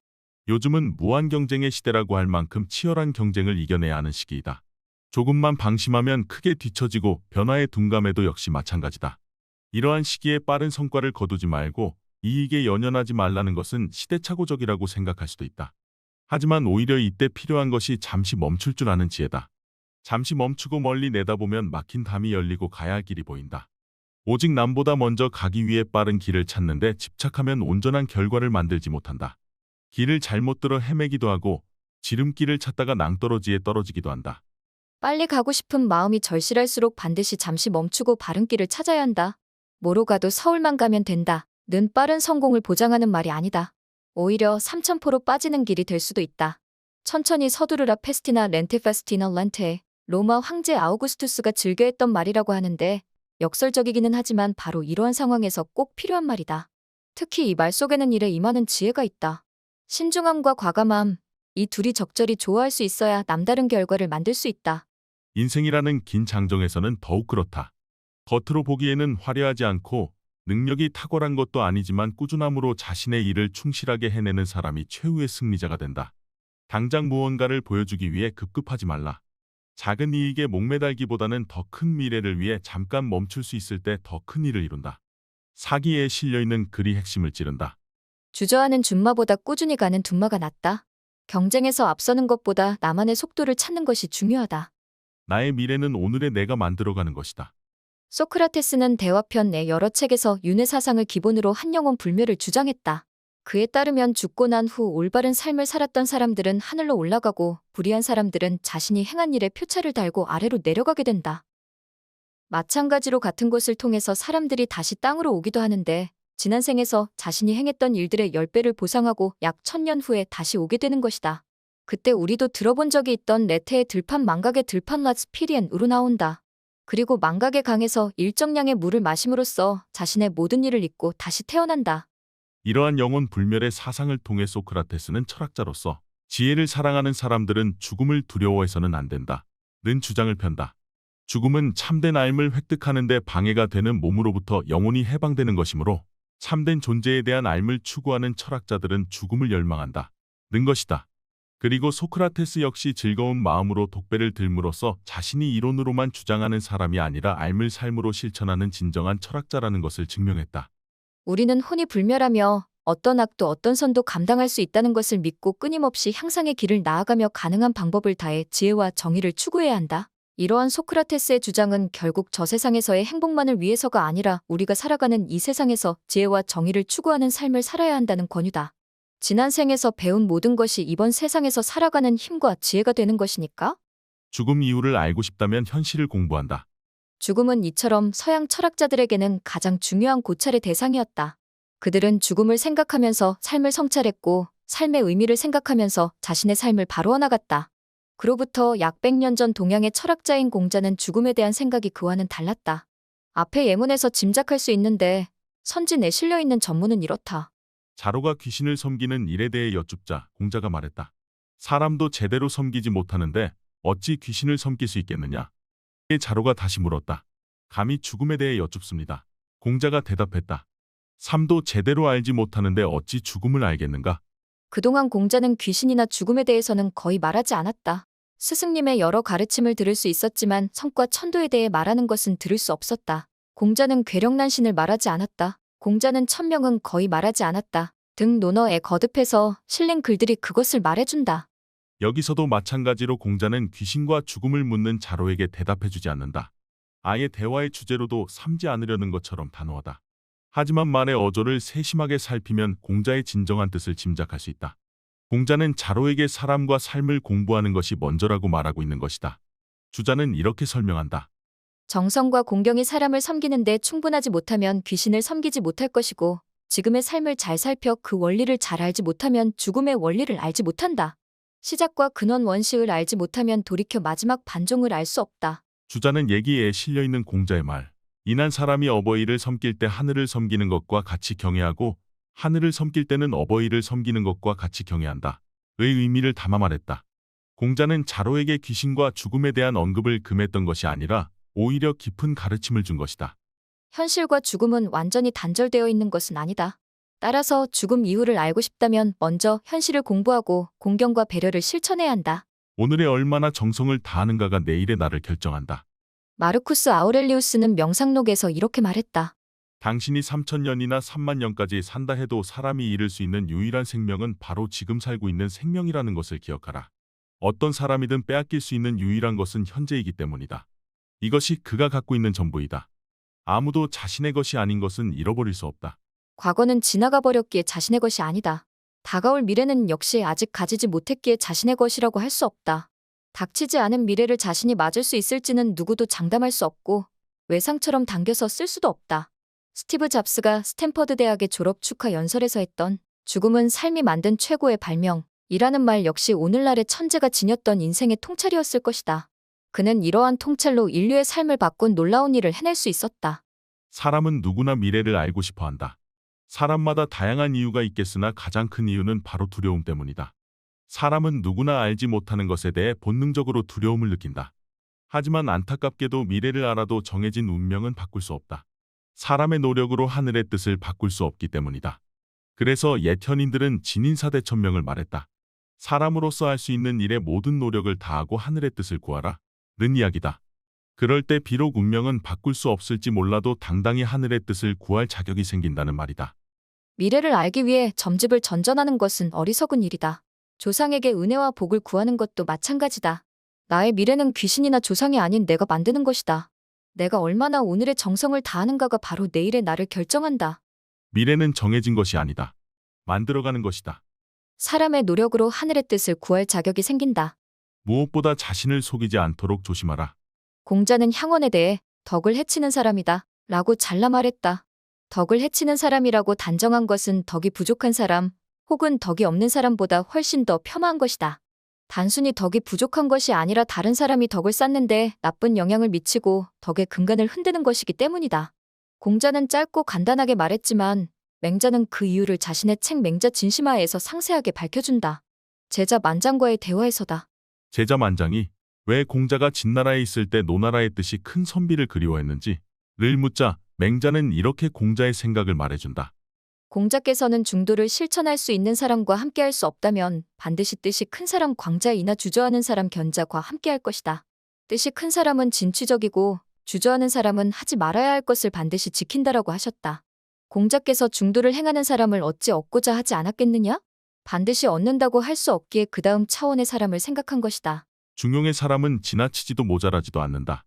요즘은 무한 경쟁의 시대라고 할 만큼 치열한 경쟁을 이겨내야 하는 시기이다. 조금만 방심하면 크게 뒤처지고 변화에 둔감해도 역시 마찬가지다. 이러한 시기에 빠른 성과를 거두지 말고 이익에 연연하지 말라는 것은 시대착오적이라고 생각할 수도 있다. 하지만 오히려 이때 필요한 것이 잠시 멈출 줄 아는 지혜다. 잠시 멈추고 멀리 내다보면 막힌 담이 열리고 가야 할 길이 보인다. 오직 남보다 먼저 가기 위해 빠른 길을 찾는데 집착하면 온전한 결과를 만들지 못한다. 길을 잘못 들어 헤매기도 하고 지름길을 찾다가 낭떠러지에 떨어지기도 한다. 빨리 가고 싶은 마음이 절실할수록 반드시 잠시 멈추고 바른 길을 찾아야 한다. 뭐로 가도 서울만 가면 된다. 는 빠른 성공을 보장하는 말이 아니다. 오히려 삼천포로 빠지는 길이 될 수도 있다. 천천히 서두르라 페스티나 렌테 페스티나 렌테 로마 황제 아우구스투스가 즐겨했던 말이라고 하는데 역설적이기는 하지만 바로 이러한 상황에서 꼭 필요한 말이다. 특히 이 말 속에는 일에 임하는 지혜가 있다. 신중함과 과감함, 이 둘이 적절히 조화할 수 있어야 남다른 결과를 만들 수 있다. 인생이라는 긴 장정에서는 더욱 그렇다. 겉으로 보기에는 화려하지 않고 능력이 탁월한 것도 아니지만 꾸준함으로 자신의 일을 충실하게 해내는 사람이 최후의 승리자가 된다. 당장 무언가를 보여주기 위해 급급하지 말라. 작은 이익에 목매달기보다는 더 큰 미래를 위해 잠깐 멈출 수 있을 때 더 큰 일을 이룬다. 사기에 실려있는 글이 핵심을 찌른다. 주저하는 준마보다 꾸준히 가는 둔마가 낫다. 경쟁에서 앞서는 것보다 나만의 속도를 찾는 것이 중요하다. 나의 미래는 오늘의 내가 만들어가는 것이다. 소크라테스는 대화편 내 여러 책에서 윤회 사상을 기본으로 한 영혼 불멸을 주장했다. 그에 따르면 죽고 난 후 올바른 삶을 살았던 사람들은 하늘로 올라가고 불의한 사람들은 자신이 행한 일에 표차를 달고 아래로 내려가게 된다. 마찬가지로 같은 곳을 통해서 사람들이 다시 땅으로 오기도 하는데 지난 생에서 자신이 행했던 일들의 10배를 보상하고 약 1000년 후에 다시 오게 되는 것이다. 그때 우리도 들어본 적이 있던 레테의 들판 망각의 들판 라스피리엔으로 나온다. 그리고 망각의 강에서 일정량의 물을 마심으로써 자신의 모든 일을 잊고 다시 태어난다. 이러한 영혼 불멸의 사상을 통해 소크라테스는 철학자로서 지혜를 사랑하는 사람들은 죽음을 두려워해서는 안 된다. 는 주장을 편다. 죽음은 참된 삶을 획득하는 데 방해가 되는 몸으로부터 영혼이 해방되는 것이므로 참된 존재에 대한 삶을 추구하는 철학자들은 죽음을 열망한다. 는 것이다. 그리고 소크라테스 역시 즐거운 마음으로 독배를 들므로써 자신이 이론으로만 주장하는 사람이 아니라 삶을 삶으로 실천하는 진정한 철학자라는 것을 증명했다. 우리는 혼이 불멸하며 어떤 악도 어떤 선도 감당할 수 있다는 것을 믿고 끊임없이 향상의 길을 나아가며 가능한 방법을 다해 지혜와 정의를 추구해야 한다. 이러한 소크라테스의 주장은 결국 저 세상에서의 행복만을 위해서가 아니라 우리가 살아가는 이 세상에서 지혜와 정의를 추구하는 삶을 살아야 한다는 권유다. 지난 생에서 배운 모든 것이 이번 세상에서 살아가는 힘과 지혜가 되는 것이니까? 죽음 이유를 알고 싶다면 현실을 공부한다. 죽음은 이처럼 서양 철학자들에게는 가장 중요한 고찰의 대상이었다. 그들은 죽음을 생각하면서 삶을 성찰했고 삶의 의미를 생각하면서 자신의 삶을 바루어 나갔다. 그로부터 약 100년 전 동양의 철학자인 공자는 죽음에 대한 생각이 그와는 달랐다. 앞의 예문에서 짐작할 수 있는데 선진에 실려있는 전문은 이렇다. 자로가 귀신을 섬기는 일에 대해 여쭙자 공자가 말했다. 사람도 제대로 섬기지 못하는데 어찌 귀신을 섬길 수 있겠느냐. 자로가 다시 물었다. 감히 죽음에 대해 여쭙습니다. 공자가 대답했다. 삶도 제대로 알지 못하는데 어찌 죽음을 알겠는가? 그동안 공자는 귀신이나 죽음에 대해서는 거의 말하지 않았다. 스승님의 여러 가르침을 들을 수 있었지만 성과 천도에 대해 말하는 것은 들을 수 없었다. 공자는 괴력난신을 말하지 않았다. 공자는 천명은 거의 말하지 않았다. 등 논어에 거듭해서 실린 글들이 그것을 말해준다. 여기서도 마찬가지로 공자는 귀신과 죽음을 묻는 자로에게 대답해주지 않는다. 아예 대화의 주제로도 삼지 않으려는 것처럼 단호하다. 하지만 말의 어조를 세심하게 살피면 공자의 진정한 뜻을 짐작할 수 있다. 공자는 자로에게 사람과 삶을 공부하는 것이 먼저라고 말하고 있는 것이다. 주자는 이렇게 설명한다. 정성과 공경이 사람을 섬기는데 충분하지 못하면 귀신을 섬기지 못할 것이고 지금의 삶을 잘 살펴 그 원리를 잘 알지 못하면 죽음의 원리를 알지 못한다. 시작과 근원 원시를 알지 못하면 돌이켜 마지막 반종을 알 수 없다. 주자는 얘기에 실려있는 공자의 말. 인한 사람이 어버이를 섬길 때 하늘을 섬기는 것과 같이 경외하고 하늘을 섬길 때는 어버이를 섬기는 것과 같이 경외한다. 의 의미를 담아 말했다. 공자는 자로에게 귀신과 죽음에 대한 언급을 금했던 것이 아니라 오히려 깊은 가르침을 준 것이다. 현실과 죽음은 완전히 단절되어 있는 것은 아니다. 따라서 죽음 이후를 알고 싶다면 먼저 현실을 공부하고 공경과 배려를 실천해야 한다. 오늘에 얼마나 정성을 다하는가가 내일의 나를 결정한다. 마르쿠스 아우렐리우스는 명상록에서 이렇게 말했다. 당신이 3000년이나 3만 년까지 산다 해도 사람이 잃을 수 있는 유일한 생명은 바로 지금 살고 있는 생명이라는 것을 기억하라. 어떤 사람이든 빼앗길 수 있는 유일한 것은 현재이기 때문이다. 이것이 그가 갖고 있는 전부이다. 아무도 자신의 것이 아닌 것은 잃어버릴 수 없다. 과거는 지나가 버렸기에 자신의 것이 아니다. 다가올 미래는 역시 아직 가지지 못했기에 자신의 것이라고 할 수 없다. 닥치지 않은 미래를 자신이 맞을 수 있을지는 누구도 장담할 수 없고 외상처럼 당겨서 쓸 수도 없다. 스티브 잡스가 스탠퍼드 대학의 졸업 축하 연설에서 했던 죽음은 삶이 만든 최고의 발명이라는 말 역시 오늘날의 천재가 지녔던 인생의 통찰이었을 것이다. 그는 이러한 통찰로 인류의 삶을 바꾼 놀라운 일을 해낼 수 있었다. 사람은 누구나 미래를 알고 싶어 한다. 사람마다 다양한 이유가 있겠으나 가장 큰 이유는 바로 두려움 때문이다. 사람은 누구나 알지 못하는 것에 대해 본능적으로 두려움을 느낀다. 하지만 안타깝게도 미래를 알아도 정해진 운명은 바꿀 수 없다. 사람의 노력으로 하늘의 뜻을 바꿀 수 없기 때문이다. 그래서 옛 현인들은 진인사대천명을 말했다. 사람으로서 할 수 있는 일에 모든 노력을 다하고 하늘의 뜻을 구하라. 는 이야기다. 그럴 때 비록 운명은 바꿀 수 없을지 몰라도 당당히 하늘의 뜻을 구할 자격이 생긴다는 말이다. 미래를 알기 위해 점집을 전전하는 것은 어리석은 일이다. 조상에게 은혜와 복을 구하는 것도 마찬가지다. 나의 미래는 귀신이나 조상이 아닌 내가 만드는 것이다. 내가 얼마나 오늘의 정성을 다하는가가 바로 내일의 나를 결정한다. 미래는 정해진 것이 아니다. 만들어가는 것이다. 사람의 노력으로 하늘의 뜻을 구할 자격이 생긴다. 무엇보다 자신을 속이지 않도록 조심하라. 공자는 향원에 대해 덕을 해치는 사람이다. 라고 잘라 말했다. 덕을 해치는 사람이라고 단정한 것은 덕이 부족한 사람, 혹은 덕이 없는 사람보다 훨씬 더 폄하한 것이다. 단순히 덕이 부족한 것이 아니라 다른 사람이 덕을 쌓는데 나쁜 영향을 미치고 덕의 근간을 흔드는 것이기 때문이다. 공자는 짧고 간단하게 말했지만 맹자는 그 이유를 자신의 책 맹자 진심화에서 상세하게 밝혀준다. 제자 만장과의 대화에서다. 제자 만장이 왜 공자가 진나라에 있을 때 노나라의 뜻이 큰 선비를 그리워했는지를 묻자 맹자는 이렇게 공자의 생각을 말해준다. 공자께서는 중도를 실천할 수 있는 사람과 함께할 수 없다면 반드시 뜻이 큰 사람 광자이나 주저하는 사람 견자과 함께할 것이다. 뜻이 큰 사람은 진취적이고 주저하는 사람은 하지 말아야 할 것을 반드시 지킨다라고 하셨다. 공자께서 중도를 행하는 사람을 어찌 얻고자 하지 않았겠느냐? 반드시 얻는다고 할 수 없기에 그 다음 차원의 사람을 생각한 것이다. 중용의 사람은 지나치지도 모자라지도 않는다.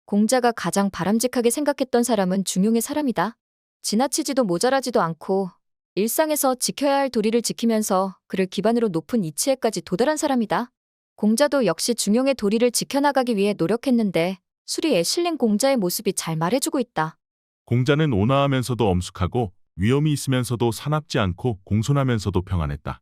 공자가 가장 바람직하게 생각했던 사람은 중용의 사람이다. 지나치지도 모자라지도 않고 일상에서 지켜야 할 도리를 지키면서 그를 기반으로 높은 이치에까지 도달한 사람이다. 공자도 역시 중용의 도리를 지켜나가기 위해 노력했는데 수리에 실린 공자의 모습이 잘 말해주고 있다. 공자는 온화하면서도 엄숙하고 위험이 있으면서도 사납지 않고 공손하면서도 평안했다.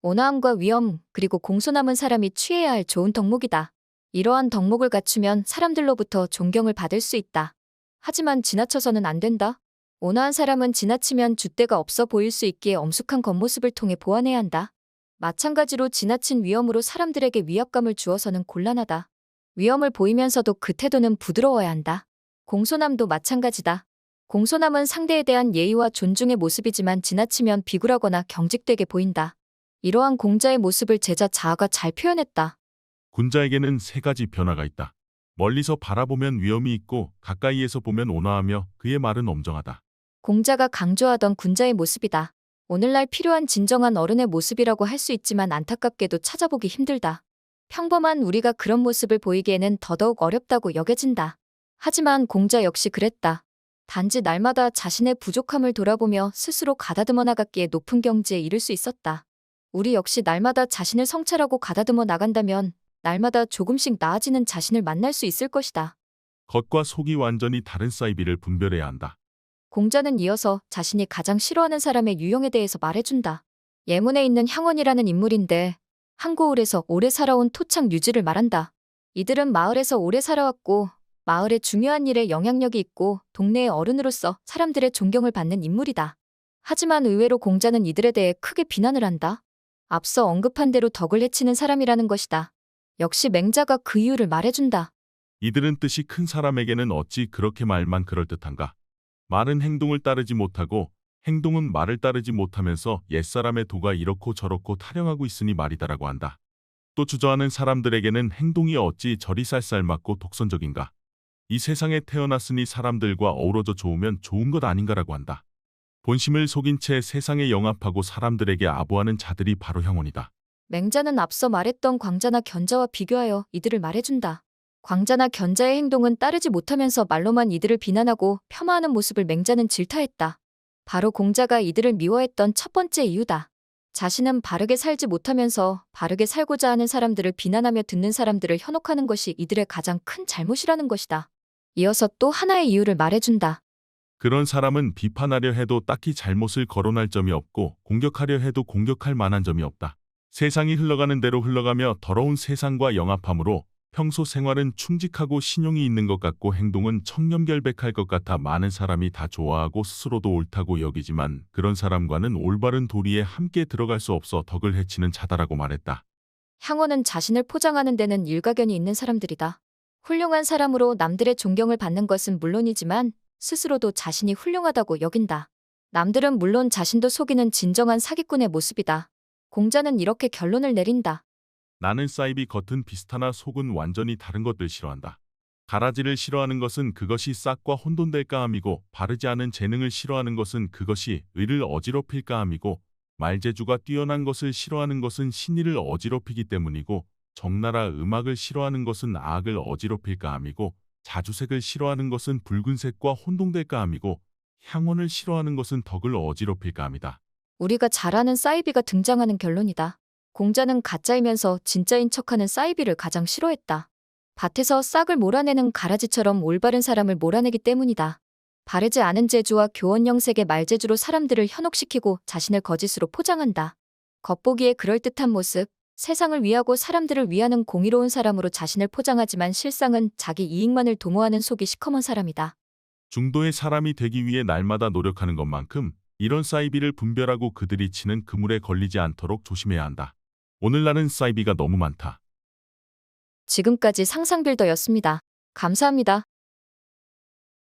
온화함과 위험 그리고 공손함은 사람이 취해야 할 좋은 덕목이다. 이러한 덕목을 갖추면 사람들로부터 존경을 받을 수 있다. 하지만 지나쳐서는 안 된다. 온화한 사람은 지나치면 줏대가 없어 보일 수 있기에 엄숙한 겉모습을 통해 보완해야 한다. 마찬가지로 지나친 위험으로 사람들에게 위압감을 주어서는 곤란하다. 위험을 보이면서도 그 태도는 부드러워야 한다. 공손함도 마찬가지다. 공손함은 상대에 대한 예의와 존중의 모습이지만 지나치면 비굴하거나 경직되게 보인다. 이러한 공자의 모습을 제자 자아가 잘 표현했다. 군자에게는 세 가지 변화가 있다. 멀리서 바라보면 위험이 있고 가까이에서 보면 온화하며 그의 말은 엄정하다. 공자가 강조하던 군자의 모습이다. 오늘날 필요한 진정한 어른의 모습이라고 할 수 있지만 안타깝게도 찾아보기 힘들다. 평범한 우리가 그런 모습을 보이기에는 더더욱 어렵다고 여겨진다. 하지만 공자 역시 그랬다. 단지 날마다 자신의 부족함을 돌아보며 스스로 가다듬어 나갔기에 높은 경지에 이를 수 있었다. 우리 역시 날마다 자신을 성찰하고 가다듬어 나간다면 날마다 조금씩 나아지는 자신을 만날 수 있을 것이다. 겉과 속이 완전히 다른 사이비를 분별해야 한다. 공자는 이어서 자신이 가장 싫어하는 사람의 유형에 대해서 말해준다. 예문에 있는 향원이라는 인물인데 한고을에서 오래 살아온 토착 유지를 말한다. 이들은 마을에서 오래 살아왔고 마을의 중요한 일에 영향력이 있고 동네의 어른으로서 사람들의 존경을 받는 인물이다. 하지만 의외로 공자는 이들에 대해 크게 비난을 한다. 앞서 언급한 대로 덕을 해치는 사람이라는 것이다. 역시 맹자가 그 이유를 말해준다. 이들은 뜻이 큰 사람에게는 어찌 그렇게 말만 그럴듯한가. 말은 행동을 따르지 못하고 행동은 말을 따르지 못하면서 옛사람의 도가 이렇고 저렇고 타령하고 있으니 말이다라고 한다. 또 주저하는 사람들에게는 행동이 어찌 저리 쌀쌀맞고 독선적인가. 이 세상에 태어났으니 사람들과 어우러져 좋으면 좋은 것 아닌가라고 한다. 본심을 속인 채 세상에 영합하고 사람들에게 아부하는 자들이 바로 형원이다. 맹자는 앞서 말했던 광자나 견자와 비교하여 이들을 말해준다. 광자나 견자의 행동은 따르지 못하면서 말로만 이들을 비난하고 폄하하는 모습을 맹자는 질타했다. 바로 공자가 이들을 미워했던 첫 번째 이유다. 자신은 바르게 살지 못하면서 바르게 살고자 하는 사람들을 비난하며 듣는 사람들을 현혹하는 것이 이들의 가장 큰 잘못이라는 것이다. 이어서 또 하나의 이유를 말해준다. 그런 사람은 비판하려 해도 딱히 잘못을 거론할 점이 없고 공격하려 해도 공격할 만한 점이 없다. 세상이 흘러가는 대로 흘러가며 더러운 세상과 영합함으로 평소 생활은 충직하고 신용이 있는 것 같고 행동은 청렴결백할 것 같아 많은 사람이 다 좋아하고 스스로도 옳다고 여기지만 그런 사람과는 올바른 도리에 함께 들어갈 수 없어 덕을 해치는 자다라고 말했다. 향원은 자신을 포장하는 데는 일가견이 있는 사람들이다. 훌륭한 사람으로 남들의 존경을 받는 것은 물론이지만 스스로도 자신이 훌륭하다고 여긴다. 남들은 물론 자신도 속이는 진정한 사기꾼의 모습이다. 공자는 이렇게 결론을 내린다. 나는 사이비 겉은 비슷하나 속은 완전히 다른 것들 싫어한다. 가라지를 싫어하는 것은 그것이 싹과 혼돈될까 함이고 바르지 않은 재능을 싫어하는 것은 그것이 의를 어지럽힐까 함이고 말재주가 뛰어난 것을 싫어하는 것은 신의를 어지럽히기 때문이고 적나라 음악을 싫어하는 것은 악을 어지럽힐까 함이고 자주색을 싫어하는 것은 붉은색과 혼동될까 함이고 향원을 싫어하는 것은 덕을 어지럽힐까 함이다. 우리가 잘 아는 사이비가 등장하는 결론이다. 공자는 가짜이면서 진짜인 척하는 사이비를 가장 싫어했다. 밭에서 싹을 몰아내는 가라지처럼 올바른 사람을 몰아내기 때문이다. 바르지 않은 재주와 교원영색의 말재주로 사람들을 현혹시키고 자신을 거짓으로 포장한다. 겉보기에 그럴듯한 모습, 세상을 위하고 사람들을 위하는 공의로운 사람으로 자신을 포장하지만 실상은 자기 이익만을 도모하는 속이 시커먼 사람이다. 중도의 사람이 되기 위해 날마다 노력하는 것만큼 이런 사이비를 분별하고 그들이 치는 그물에 걸리지 않도록 조심해야 한다. 오늘날은 사이비가 너무 많다. 지금까지 상상빌더였습니다. 감사합니다.